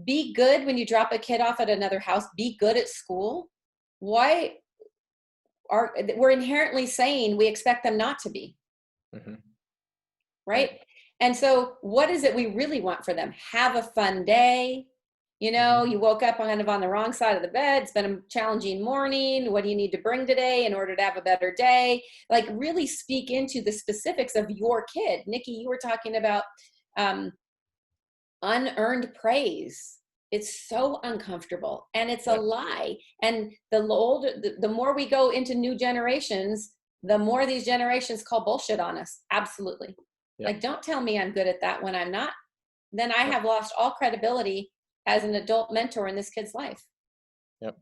be good when you drop a kid off at another house. Be good at school. Why we're inherently saying we expect them not to be. Mm-hmm. Right? And so what is it we really want for them? Have a fun day. You know, you woke up kind of on the wrong side of the bed. It's been a challenging morning. What do you need to bring today in order to have a better day? Like, really speak into the specifics of your kid. Nikki, you were talking about unearned praise. It's so uncomfortable, and it's a lie. And the more we go into new generations, the more these generations call bullshit on us. Absolutely. Like, don't tell me I'm good at that when I'm not. Then I have lost all credibility as an adult mentor in this kid's life. Yep.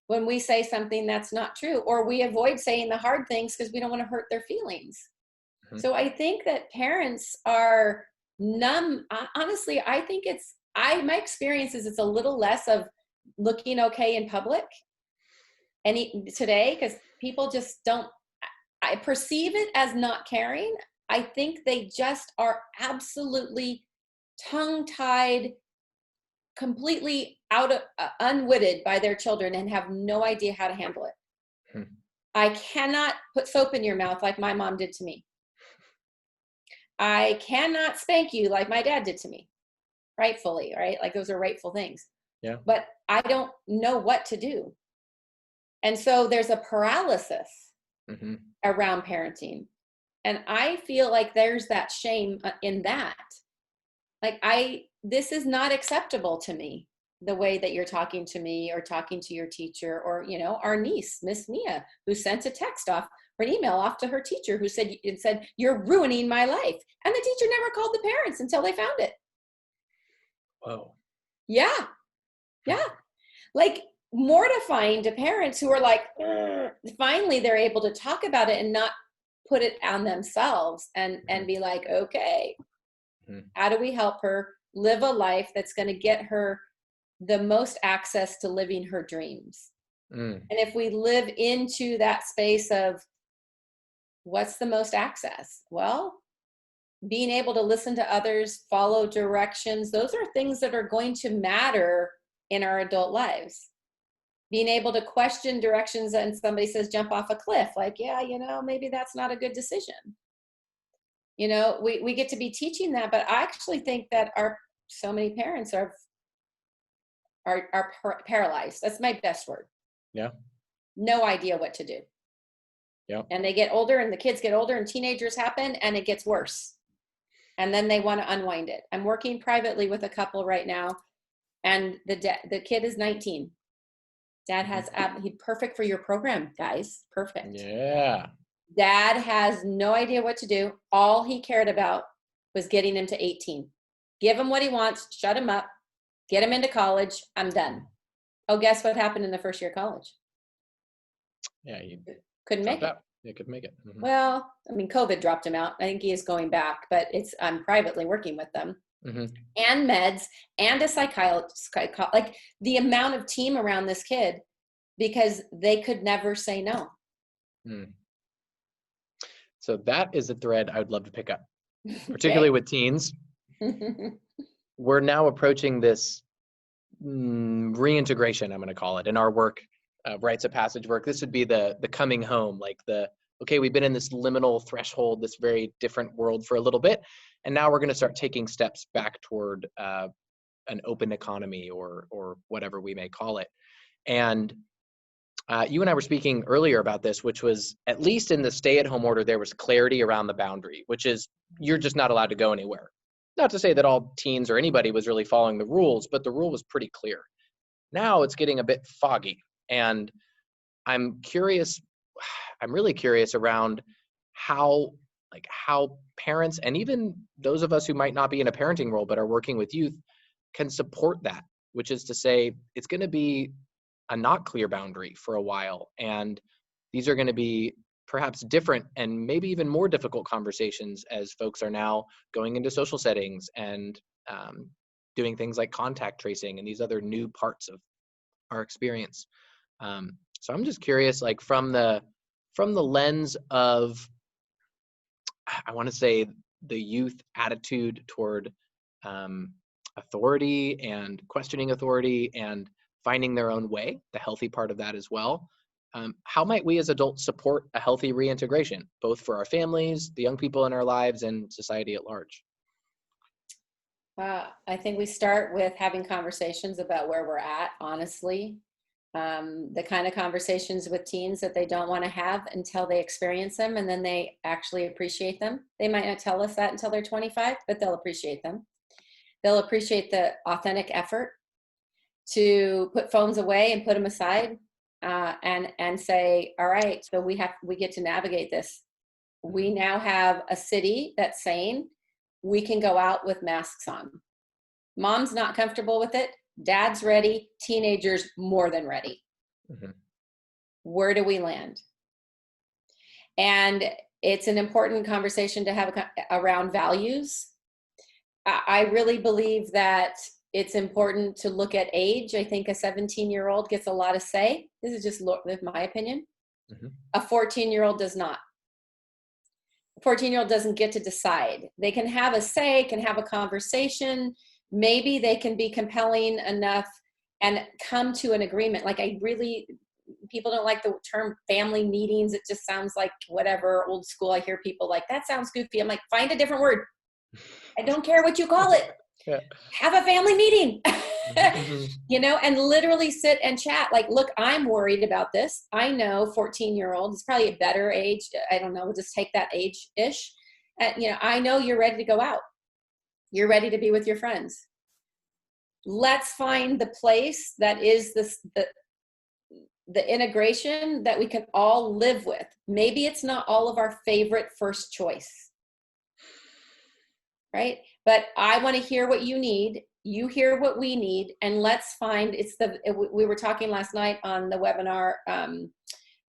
When we say something that's not true, or we avoid saying the hard things because we don't want to hurt their feelings. Mm-hmm. So I think that parents are numb. Honestly, I think my experience is it's a little less of looking okay in public today, because people just don't, I perceive it as not caring. I think they just are absolutely tongue-tied, completely unwitted by their children, and have no idea how to handle it. I cannot put soap in your mouth like my mom did to me. I cannot spank you like my dad did to me. Rightfully, right? Like, those are rightful things. Yeah. But I don't know what to do. And so there's a paralysis around parenting. And I feel like there's that shame in that. Like, this is not acceptable to me, the way that you're talking to me or talking to your teacher, or, you know, our niece, Miss Mia, who sent a text off or an email off to her teacher who said, "You're ruining my life." And the teacher never called the parents until they found it. Whoa. Yeah. Yeah. Like, mortifying to parents who are like, finally they're able to talk about it and not put it on themselves and be like, okay, how do we help her live a life that's going to get her the most access to living her dreams? And if we live into that space of what's the most access? Well, being able to listen to others, follow directions, those are things that are going to matter in our adult lives. Being able to question directions, and somebody says jump off a cliff, like, yeah, you know, maybe that's not a good decision. You know, we get to be teaching that, but I actually think that so many parents are paralyzed. That's my best word. Yeah. No idea what to do. Yeah. And they get older, and the kids get older, and teenagers happen, and it gets worse. And then they want to unwind it. I'm working privately with a couple right now, and the kid is 19. Dad has, he's perfect for your program, guys. Perfect. Yeah. Dad has no idea what to do. All he cared about was getting him to 18. Give him what he wants, shut him up, get him into college. I'm done. Oh, guess what happened in the first year of college? Yeah, you couldn't make it. You could make it. Mm-hmm. Well, I mean, COVID dropped him out. I think he is going back, but I'm privately working with them. Mm-hmm. And meds and a psychologist, like the amount of team around this kid, because they could never say no. So that is a thread I would love to pick up, particularly with teens. We're now approaching this reintegration, I'm going to call it, in our work, rites of passage work. This would be the coming home, like okay, we've been in this liminal threshold, this very different world for a little bit, and now we're going to start taking steps back toward an open economy, or whatever we may call it. And you and I were speaking earlier about this, which was, at least in the stay-at-home order, there was clarity around the boundary, which is you're just not allowed to go anywhere. Not to say that all teens or anybody was really following the rules, but the rule was pretty clear. Now it's getting a bit foggy, and I'm really curious around how parents, and even those of us who might not be in a parenting role but are working with youth, can support that, which is to say it's going to be a not clear boundary for a while, and these are going to be perhaps different and maybe even more difficult conversations as folks are now going into social settings and doing things like contact tracing and these other new parts of our experience. So I'm just curious, like from the lens of, I want to say, the youth attitude toward authority and questioning authority and finding their own way, the healthy part of that as well. how might we as adults support a healthy reintegration, both for our families, the young people in our lives, and society at large? I think we start with having conversations about where we're at, honestly. The kind of conversations with teens that they don't want to have until they experience them, and then they actually appreciate them. They might not tell us that until they're 25, but they'll appreciate them. They'll appreciate the authentic effort to put phones away and put them aside, and say, all right, so we get to navigate this. We now have a city that's saying we can go out with masks on. Mom's not comfortable with it. Dad's ready. Teenagers more than ready. Mm-hmm. Where do we land? And it's an important conversation to have around values. I really believe that it's important to look at age. I think a 17-year-old gets a lot of say. This is just my opinion. Mm-hmm. A 14-year-old does not. A 14-year-old doesn't get to decide. They can have a say, can have a conversation. Maybe they can be compelling enough and come to an agreement. Like people don't like the term family meetings. It just sounds like whatever, old school. I hear people like, that sounds goofy. I'm like, find a different word. I don't care what you call it. Yeah. Have a family meeting, Mm-hmm. And literally sit and chat. Like, look, I'm worried about this. I know 14-year-old is probably a better age. I don't know. We'll just take that age-ish. I know you're ready to go out. You're ready to be with your friends. Let's find the place that is the integration that we can all live with. Maybe it's not all of our favorite first choice, right? But I want to hear what you need. You hear what we need, and let's find. We were talking last night on the webinar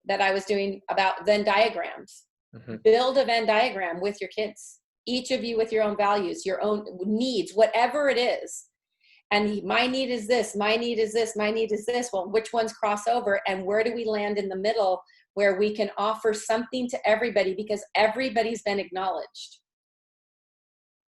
that I was doing about Venn diagrams. Mm-hmm. Build a Venn diagram with your kids. Each of you with your own values, your own needs, whatever it is. And my need is this, my need is this, my need is this. Well, which ones cross over, and where do we land in the middle where we can offer something to everybody because everybody's been acknowledged?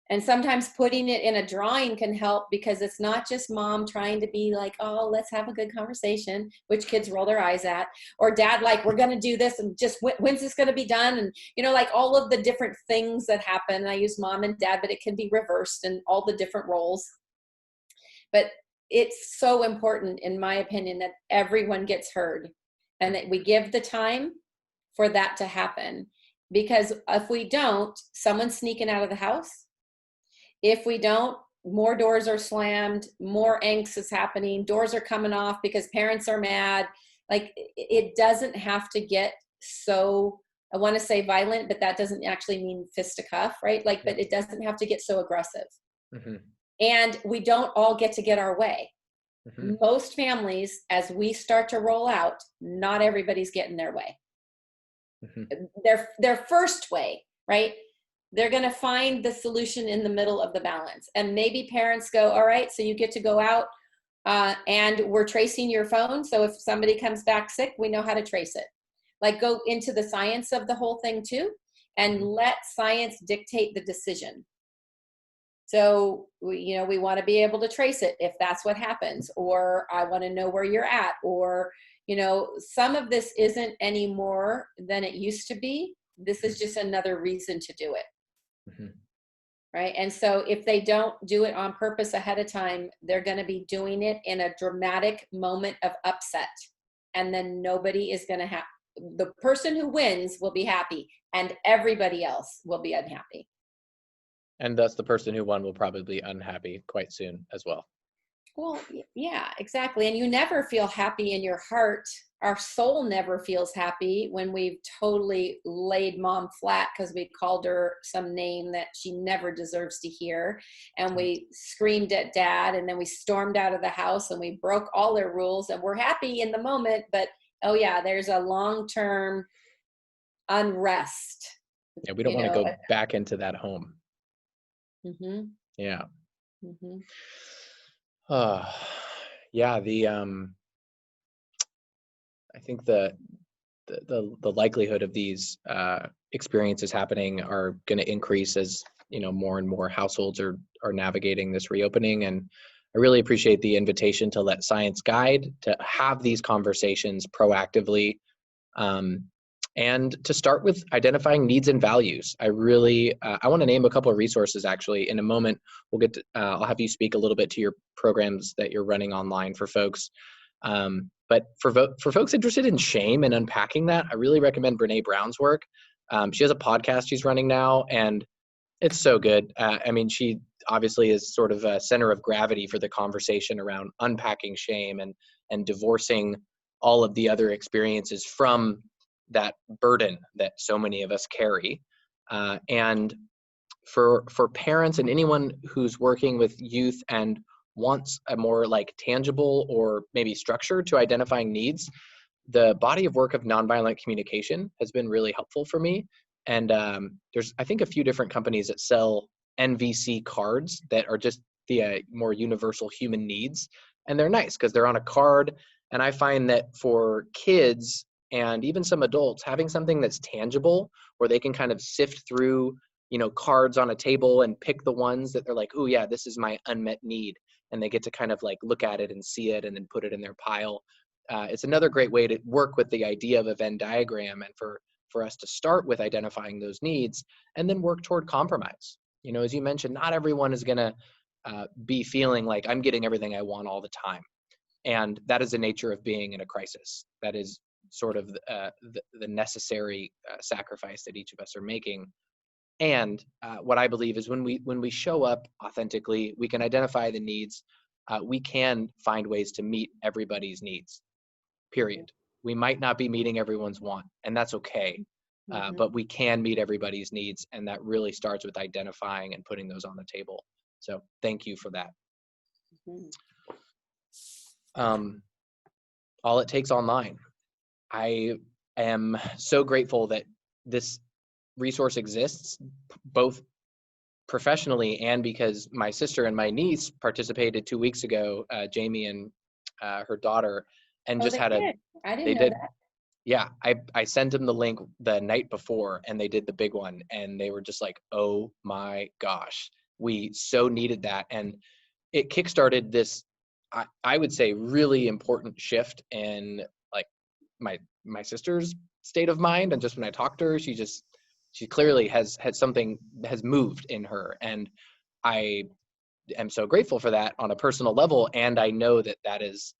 And sometimes putting it in a drawing can help because it's not just mom trying to be like, oh, let's have a good conversation, which kids roll their eyes at, or dad like, we're going to do this and just when's this going to be done? And, like all of the different things that happen. I use mom and dad, but it can be reversed and all the different roles. But it's so important, in my opinion, that everyone gets heard and that we give the time for that to happen. Because if we don't, someone's sneaking out of the house. If we don't, more doors are slammed, more angst is happening, doors are coming off because parents are mad. Like, it doesn't have to get so, I want to say violent, but that doesn't actually mean fisticuff, right? Like, but it doesn't have to get so aggressive. Mm-hmm. And we don't all get to get our way. Mm-hmm. Most families, as we start to roll out, not everybody's getting their way. Mm-hmm. Their first way, right? They're going to find the solution in the middle of the balance. And maybe parents go, all right, so you get to go out and we're tracing your phone. So if somebody comes back sick, we know how to trace it. Like, go into the science of the whole thing too, and let science dictate the decision. So, we want to be able to trace it if that's what happens, or I want to know where you're at, or, some of this isn't any more than it used to be. This is just another reason to do it. Mm-hmm. Right. And so if they don't do it on purpose ahead of time, they're going to be doing it in a dramatic moment of upset. And then nobody is going to the person who wins will be happy and everybody else will be unhappy. And thus the person who won will probably be unhappy quite soon as well. Well, yeah, exactly. And you never feel happy in your heart. Our soul never feels happy when we've totally laid mom flat because we called her some name that she never deserves to hear. And we screamed at dad, and then we stormed out of the house and we broke all their rules, and we're happy in the moment. But, oh yeah, there's a long-term unrest. Yeah, we don't want to go back into that home. Mm-hmm. Yeah. Mm-hmm. Yeah, I think the likelihood of these experiences happening are going to increase as more and more households are navigating this reopening. And I really appreciate the invitation to let science guide, to have these conversations proactively And to start with identifying needs and values. I really, I want to name a couple of resources actually. In a moment, we'll get to, I'll have you speak a little bit to your programs that you're running online for folks. But for folks interested in shame and unpacking that, I really recommend Brene Brown's work. She has a podcast she's running now, and it's so good. I mean, she obviously is sort of a center of gravity for the conversation around unpacking shame and divorcing all of the other experiences from that burden that so many of us carry. And for parents and anyone who's working with youth and wants a more like tangible or maybe structure to identifying needs, the body of work of nonviolent communication has been really helpful for me. And there's, I think, a few different companies that sell NVC cards that are just the more universal human needs. And they're nice because they're on a card. And I find that for kids and even some adults, having something that's tangible where they can kind of sift through, cards on a table and pick the ones that they're like, oh yeah, this is my unmet need. And they get to kind of like look at it and see it and then put it in their pile. It's another great way to work with the idea of a Venn diagram and for us to start with identifying those needs and then work toward compromise. As you mentioned, not everyone is going to be feeling like I'm getting everything I want all the time. And that is the nature of being in a crisis. That is sort of the necessary sacrifice that each of us are making. And what I believe is when we show up authentically, we can identify the needs. We can find ways to meet everybody's needs, period. We might not be meeting everyone's want, and that's okay. But we can meet everybody's needs, and that really starts with identifying and putting those on the table. So thank you for that. All It Takes Online. I am so grateful that this resource exists, both professionally and because my sister and my niece participated 2 weeks ago, Jamie and her daughter, and just had I didn't know that. Yeah, I sent them the link the night before and they did the big one and they were just like, oh my gosh, we so needed that. And it kickstarted this, I would say, really important shift in like my sister's state of mind. And just when I talked to her, she clearly has something has moved in her. And I am so grateful for that on a personal level. And I know that is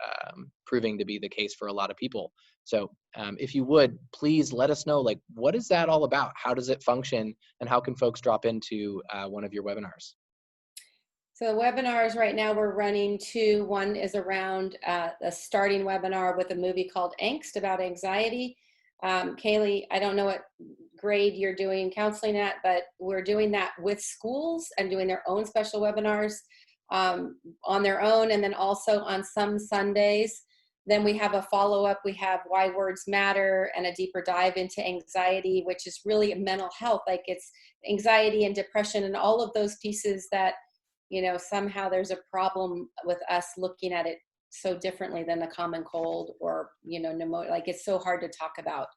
proving to be the case for a lot of people. So if you would, please let us know, like, what is that all about? How does it function? And how can folks drop into one of your webinars? So the webinars right now we're running two. One is around a starting webinar with a movie called Angst about anxiety. Kaylee, I don't know what grade you're doing counseling at, but we're doing that with schools and doing their own special webinars on their own, and then also on some Sundays. Then we have a follow-up. We have Why Words Matter and a deeper dive into anxiety, which is really mental health. Like, it's anxiety and depression and all of those pieces that, somehow there's a problem with us looking at it so differently than the common cold or, pneumonia. Like, it's so hard to talk about.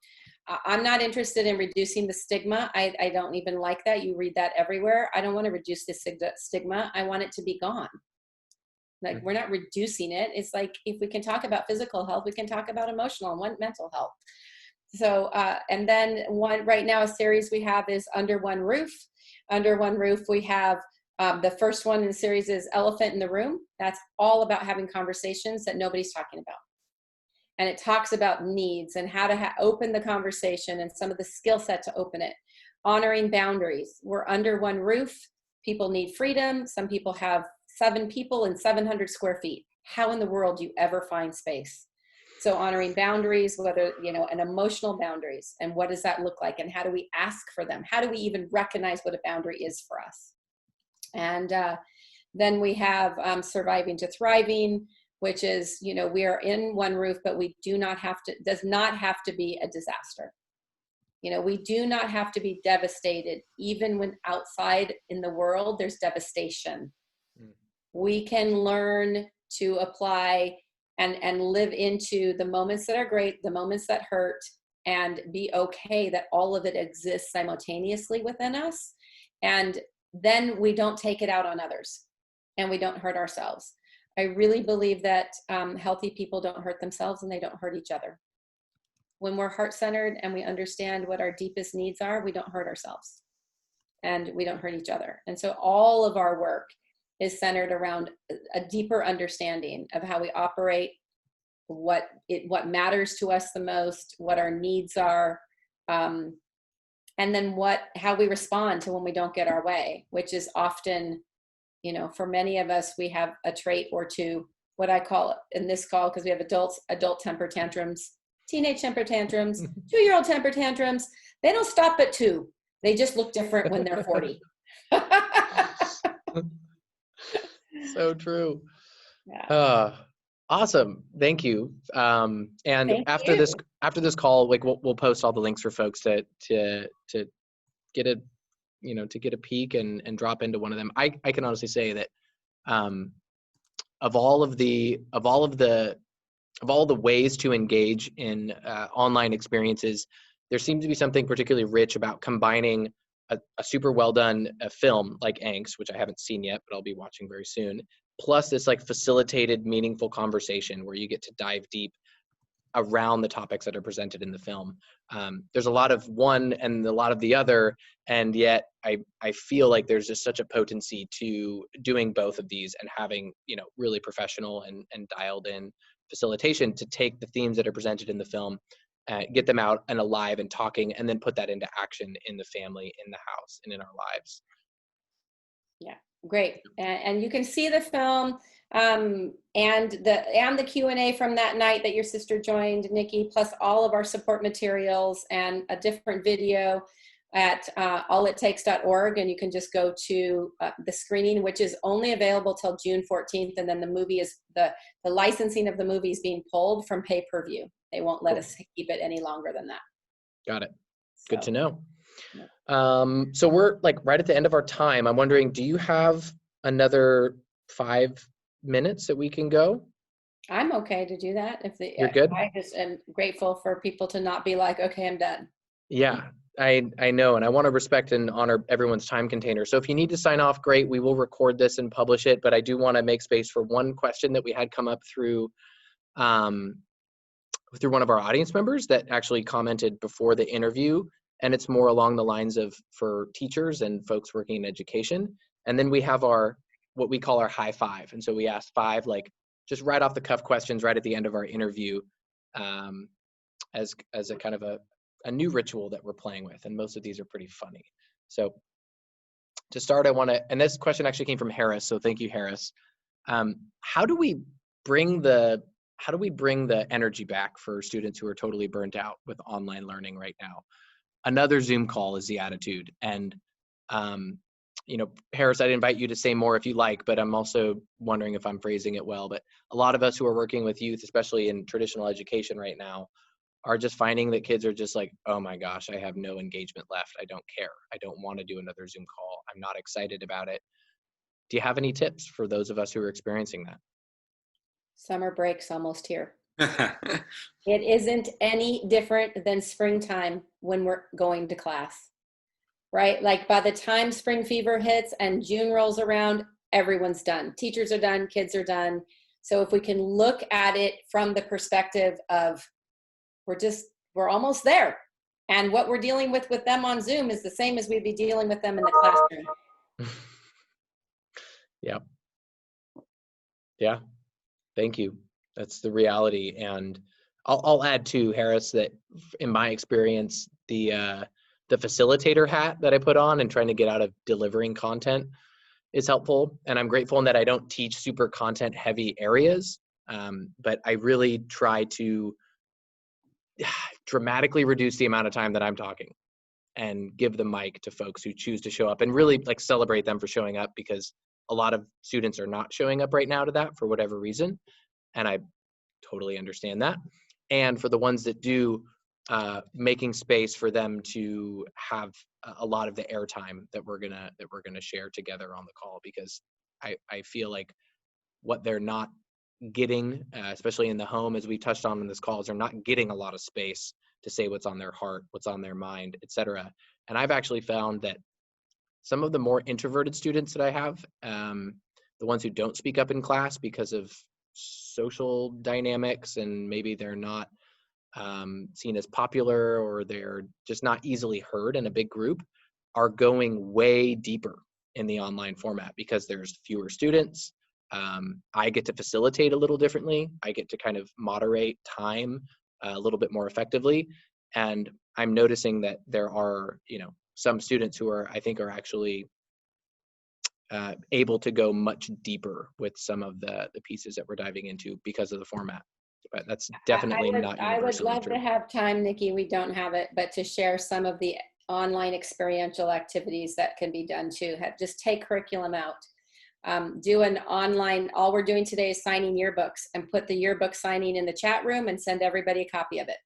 I'm not interested in reducing the stigma. I don't even like that. You read that everywhere. I don't want to reduce the stigma. I want it to be gone. Like, we're not reducing it. It's like, if we can talk about physical health, we can talk about emotional and mental health. So, and then right now, a series we have is Under One Roof. Under One Roof, we have the first one in the series is Elephant in the Room. That's all about having conversations that nobody's talking about. And it talks about needs and how to open the conversation and some of the skill set to open it. Honoring boundaries. We're under one roof. People need freedom. Some people have 7 people in 700 square feet. How in the world do you ever find space? So honoring boundaries, whether, and emotional boundaries, and what does that look like? And how do we ask for them? How do we even recognize what a boundary is for us? And then we have Surviving to Thriving, which is, we are in one roof, but we does not have to be a disaster. We do not have to be devastated. Even when outside in the world, there's devastation. We can learn to apply and live into the moments that are great, the moments that hurt, and be okay that all of it exists simultaneously within us. And then we don't take it out on others and we don't hurt ourselves. I really believe that healthy people don't hurt themselves and they don't hurt each other. when we're heart-centered and we understand what our deepest needs are, we don't hurt ourselves and we don't hurt each other. And so all of our work is centered around a deeper understanding of how we operate, what matters to us the most, what our needs are, and then how we respond to when we don't get our way, which is often, you know, for many of us, we have a trait or two, what I call in this call, because we have adult temper tantrums, teenage temper tantrums, 2-year-old temper tantrums. They don't stop at 2. They just look different when they're 40. So true. Yeah. Awesome. Thank you. And Thank after you. this call, like we'll post all the links for folks to get a, you know, to get a peek and drop into one of them. I can honestly say that of all the ways to engage in online experiences, there seems to be something particularly rich about combining a super well done film like Angst, which I haven't seen yet, but I'll be watching very soon, plus this like facilitated, meaningful conversation where you get to dive deep around the topics that are presented in the film. There's a lot of one and a lot of the other, and yet I feel like there's just such a potency to doing both of these and having, you know, really professional and dialed in facilitation to take the themes that are presented in the film, get them out and alive and talking, and then put that into action in the family, in the house, and in our lives. Yeah, great. And you can see the film and the Q&A from that night that your sister joined, Nikki, plus all of our support materials and a different video at allittakes.org. And you can just go to the screening, which is only available till June 14th. And then the movie is, the licensing of the movie is being pulled from pay-per-view. They won't let us keep it any longer than that. Got it. Good to know. Yeah. So we're like right at the end of our time. I'm wondering, do you have another 5 minutes that we can go? I'm okay to do that. You're good? I just am grateful for people to not be like, okay, I'm done. Yeah, I know, and I want to respect and honor everyone's time container. So if you need to sign off, great. We will record this and publish it, but I do want to make space for one question that we had come up through one of our audience members that actually commented before the interview, and it's more along the lines of for teachers and folks working in education. And then we have what we call our high five. And so we asked 5 like just right off the cuff questions right at the end of our interview, as a kind of a new ritual that we're playing with. And most of these are pretty funny. So to start, and this question actually came from Harris. So thank you, Harris. How do we bring the energy back for students who are totally burnt out with online learning right now? Another Zoom call is the attitude. And, you know, Harris, I'd invite you to say more if you like, but I'm also wondering if I'm phrasing it well. But a lot of us who are working with youth, especially in traditional education right now, are just finding that kids are just like, oh my gosh, I have no engagement left. I don't care. I don't want to do another Zoom call. I'm not excited about it. Do you have any tips for those of us who are experiencing that? Summer break's almost here. It isn't any different than springtime when we're going to class, right? Like by the time spring fever hits and June rolls around, everyone's done. Teachers are done, kids are done. So if we can look at it from the perspective of we're almost there. And what we're dealing with them on Zoom is the same as we'd be dealing with them in the classroom. Yeah. Yeah. Thank you. That's the reality. And I'll add too, Harris, that in my experience, the facilitator hat that I put on and trying to get out of delivering content is helpful. And I'm grateful in that I don't teach super content heavy areas, but I really try to dramatically reduce the amount of time that I'm talking and give the mic to folks who choose to show up and really like celebrate them for showing up, because a lot of students are not showing up right now to that for whatever reason. And I totally understand that. And for the ones that do, making space for them to have a lot of the airtime that we're gonna share together on the call, because I feel like what they're not getting, especially in the home, as we touched on in this call, is they're not getting a lot of space to say what's on their heart, what's on their mind, etc. And I've actually found that some of the more introverted students that I have, the ones who don't speak up in class because of social dynamics, and maybe they're not seen as popular, or they're just not easily heard in a big group, are going way deeper in the online format because there's fewer students. I get to facilitate a little differently. I get to kind of moderate time a little bit more effectively. And I'm noticing that there are, some students who I think are actually able to go much deeper with some of the pieces that we're diving into because of the format. But that's definitely not I would universally love true. to have time, Nikki, we don't have it, but to share some of the online experiential activities that can be done too. Just take curriculum out. Do an online, all we're doing today is signing yearbooks, and put the yearbook signing in the chat room and send everybody a copy of it.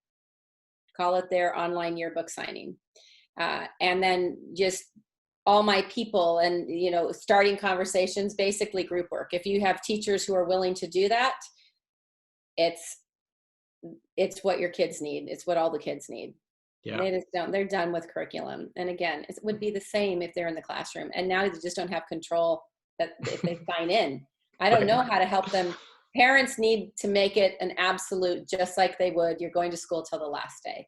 Call it their online yearbook signing. And then just all my people and, starting conversations, basically group work. If you have teachers who are willing to do that, it's what your kids need. It's what all the kids need. Yeah. They're done with curriculum. And again, it would be the same if they're in the classroom. And now they just don't have control that if they sign in. I don't know how to help them. Parents need to make it an absolute, just like they would, you're going to school till the last day.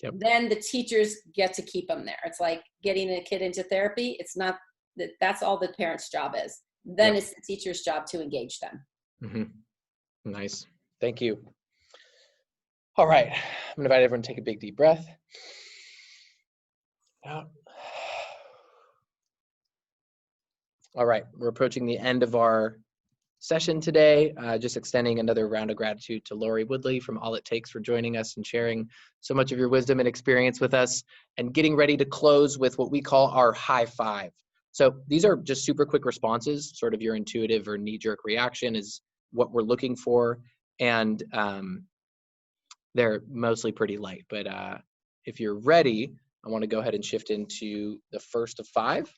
Yep. Then the teachers get to keep them there. It's like getting a kid into therapy. It's not that's all the parent's job is. Then it's the teacher's job to engage them. Mm-hmm. Nice. Thank you. All right. I'm going to invite everyone to take a big deep breath. Out. All right. We're approaching the end of our session today. Just extending another round of gratitude to Laurie Woodley from All It Takes for joining us and sharing so much of your wisdom and experience with us, and getting ready to close with what we call our high five. So these are just super quick responses, sort of your intuitive or knee-jerk reaction is what we're looking for. And they're mostly pretty light, but if you're ready, I want to go ahead and shift into the first of 5.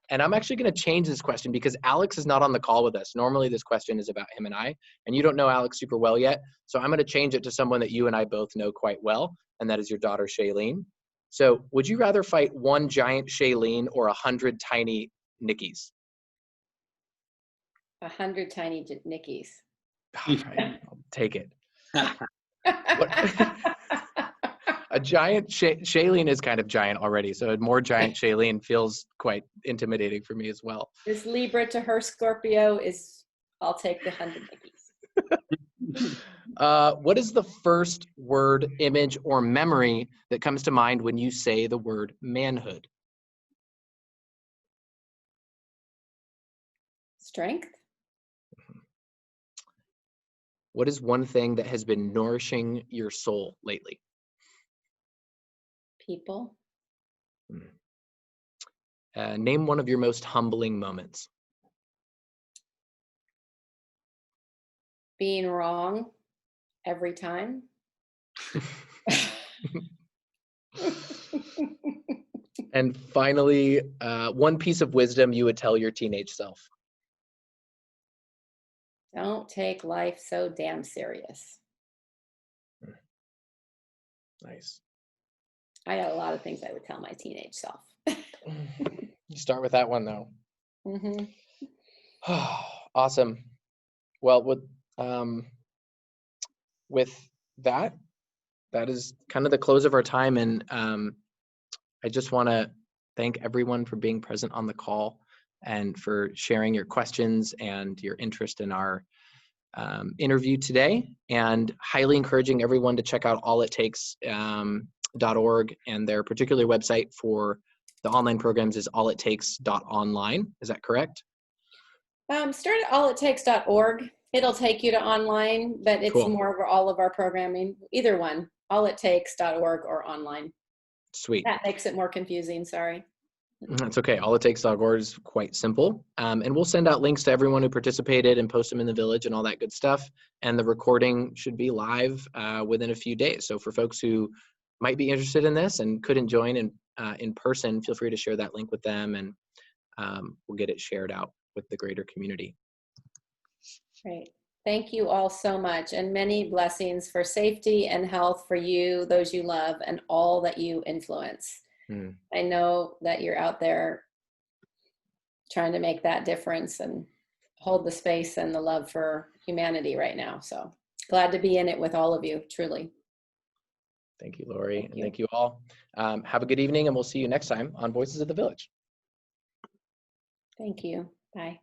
And I'm actually going to change this question because Alex is not on the call with us. Normally this question is about him and I, and you don't know Alex super well yet. So I'm going to change it to someone that you and I both know quite well, and that is your daughter, Shailene. So would you rather fight one giant Shailene or 100 tiny Nickies? 100 tiny Nickies. All right, I'll take it. A giant Shailene is kind of giant already, so a more giant Shailene feels quite intimidating for me as well. This Libra to her Scorpio is, I'll take the 100 Nickies. What is the first word, image, or memory that comes to mind when you say the word manhood? Strength. What is one thing that has been nourishing your soul lately? People. Name one of your most humbling moments. Being wrong every time. And finally, one piece of wisdom you would tell your teenage self. Don't take life so damn serious. Nice. I got a lot of things I would tell my teenage self. You start with that one, though. Mm-hmm. Awesome. Well, with that is kind of the close of our time. And I just want to thank everyone for being present on the call and for sharing your questions and your interest in our interview today, and highly encouraging everyone to check out allittakes.org, and their particular website for the online programs is allittakes.online. Is that correct? Start at allittakes.org. It'll take you to online, but it's more for all of our programming. Either one, allittakes.org or online. Sweet. That makes it more confusing, sorry. That's okay. Allittakes.org is quite simple. And we'll send out links to everyone who participated and post them in the village and all that good stuff. And the recording should be live within a few days. So for folks who might be interested in this and couldn't join in person, feel free to share that link with them, and we'll get it shared out with the greater community. Great. Thank you all so much, and many blessings for safety and health for you, those you love, and all that you influence. I know that you're out there trying to make that difference and hold the space and the love for humanity right now. So glad to be in it with all of you, truly. Thank you, Laurie. Thank And you. thank you all. Have a good evening, and we'll see you next time on Voices of the Village. Thank you. Bye.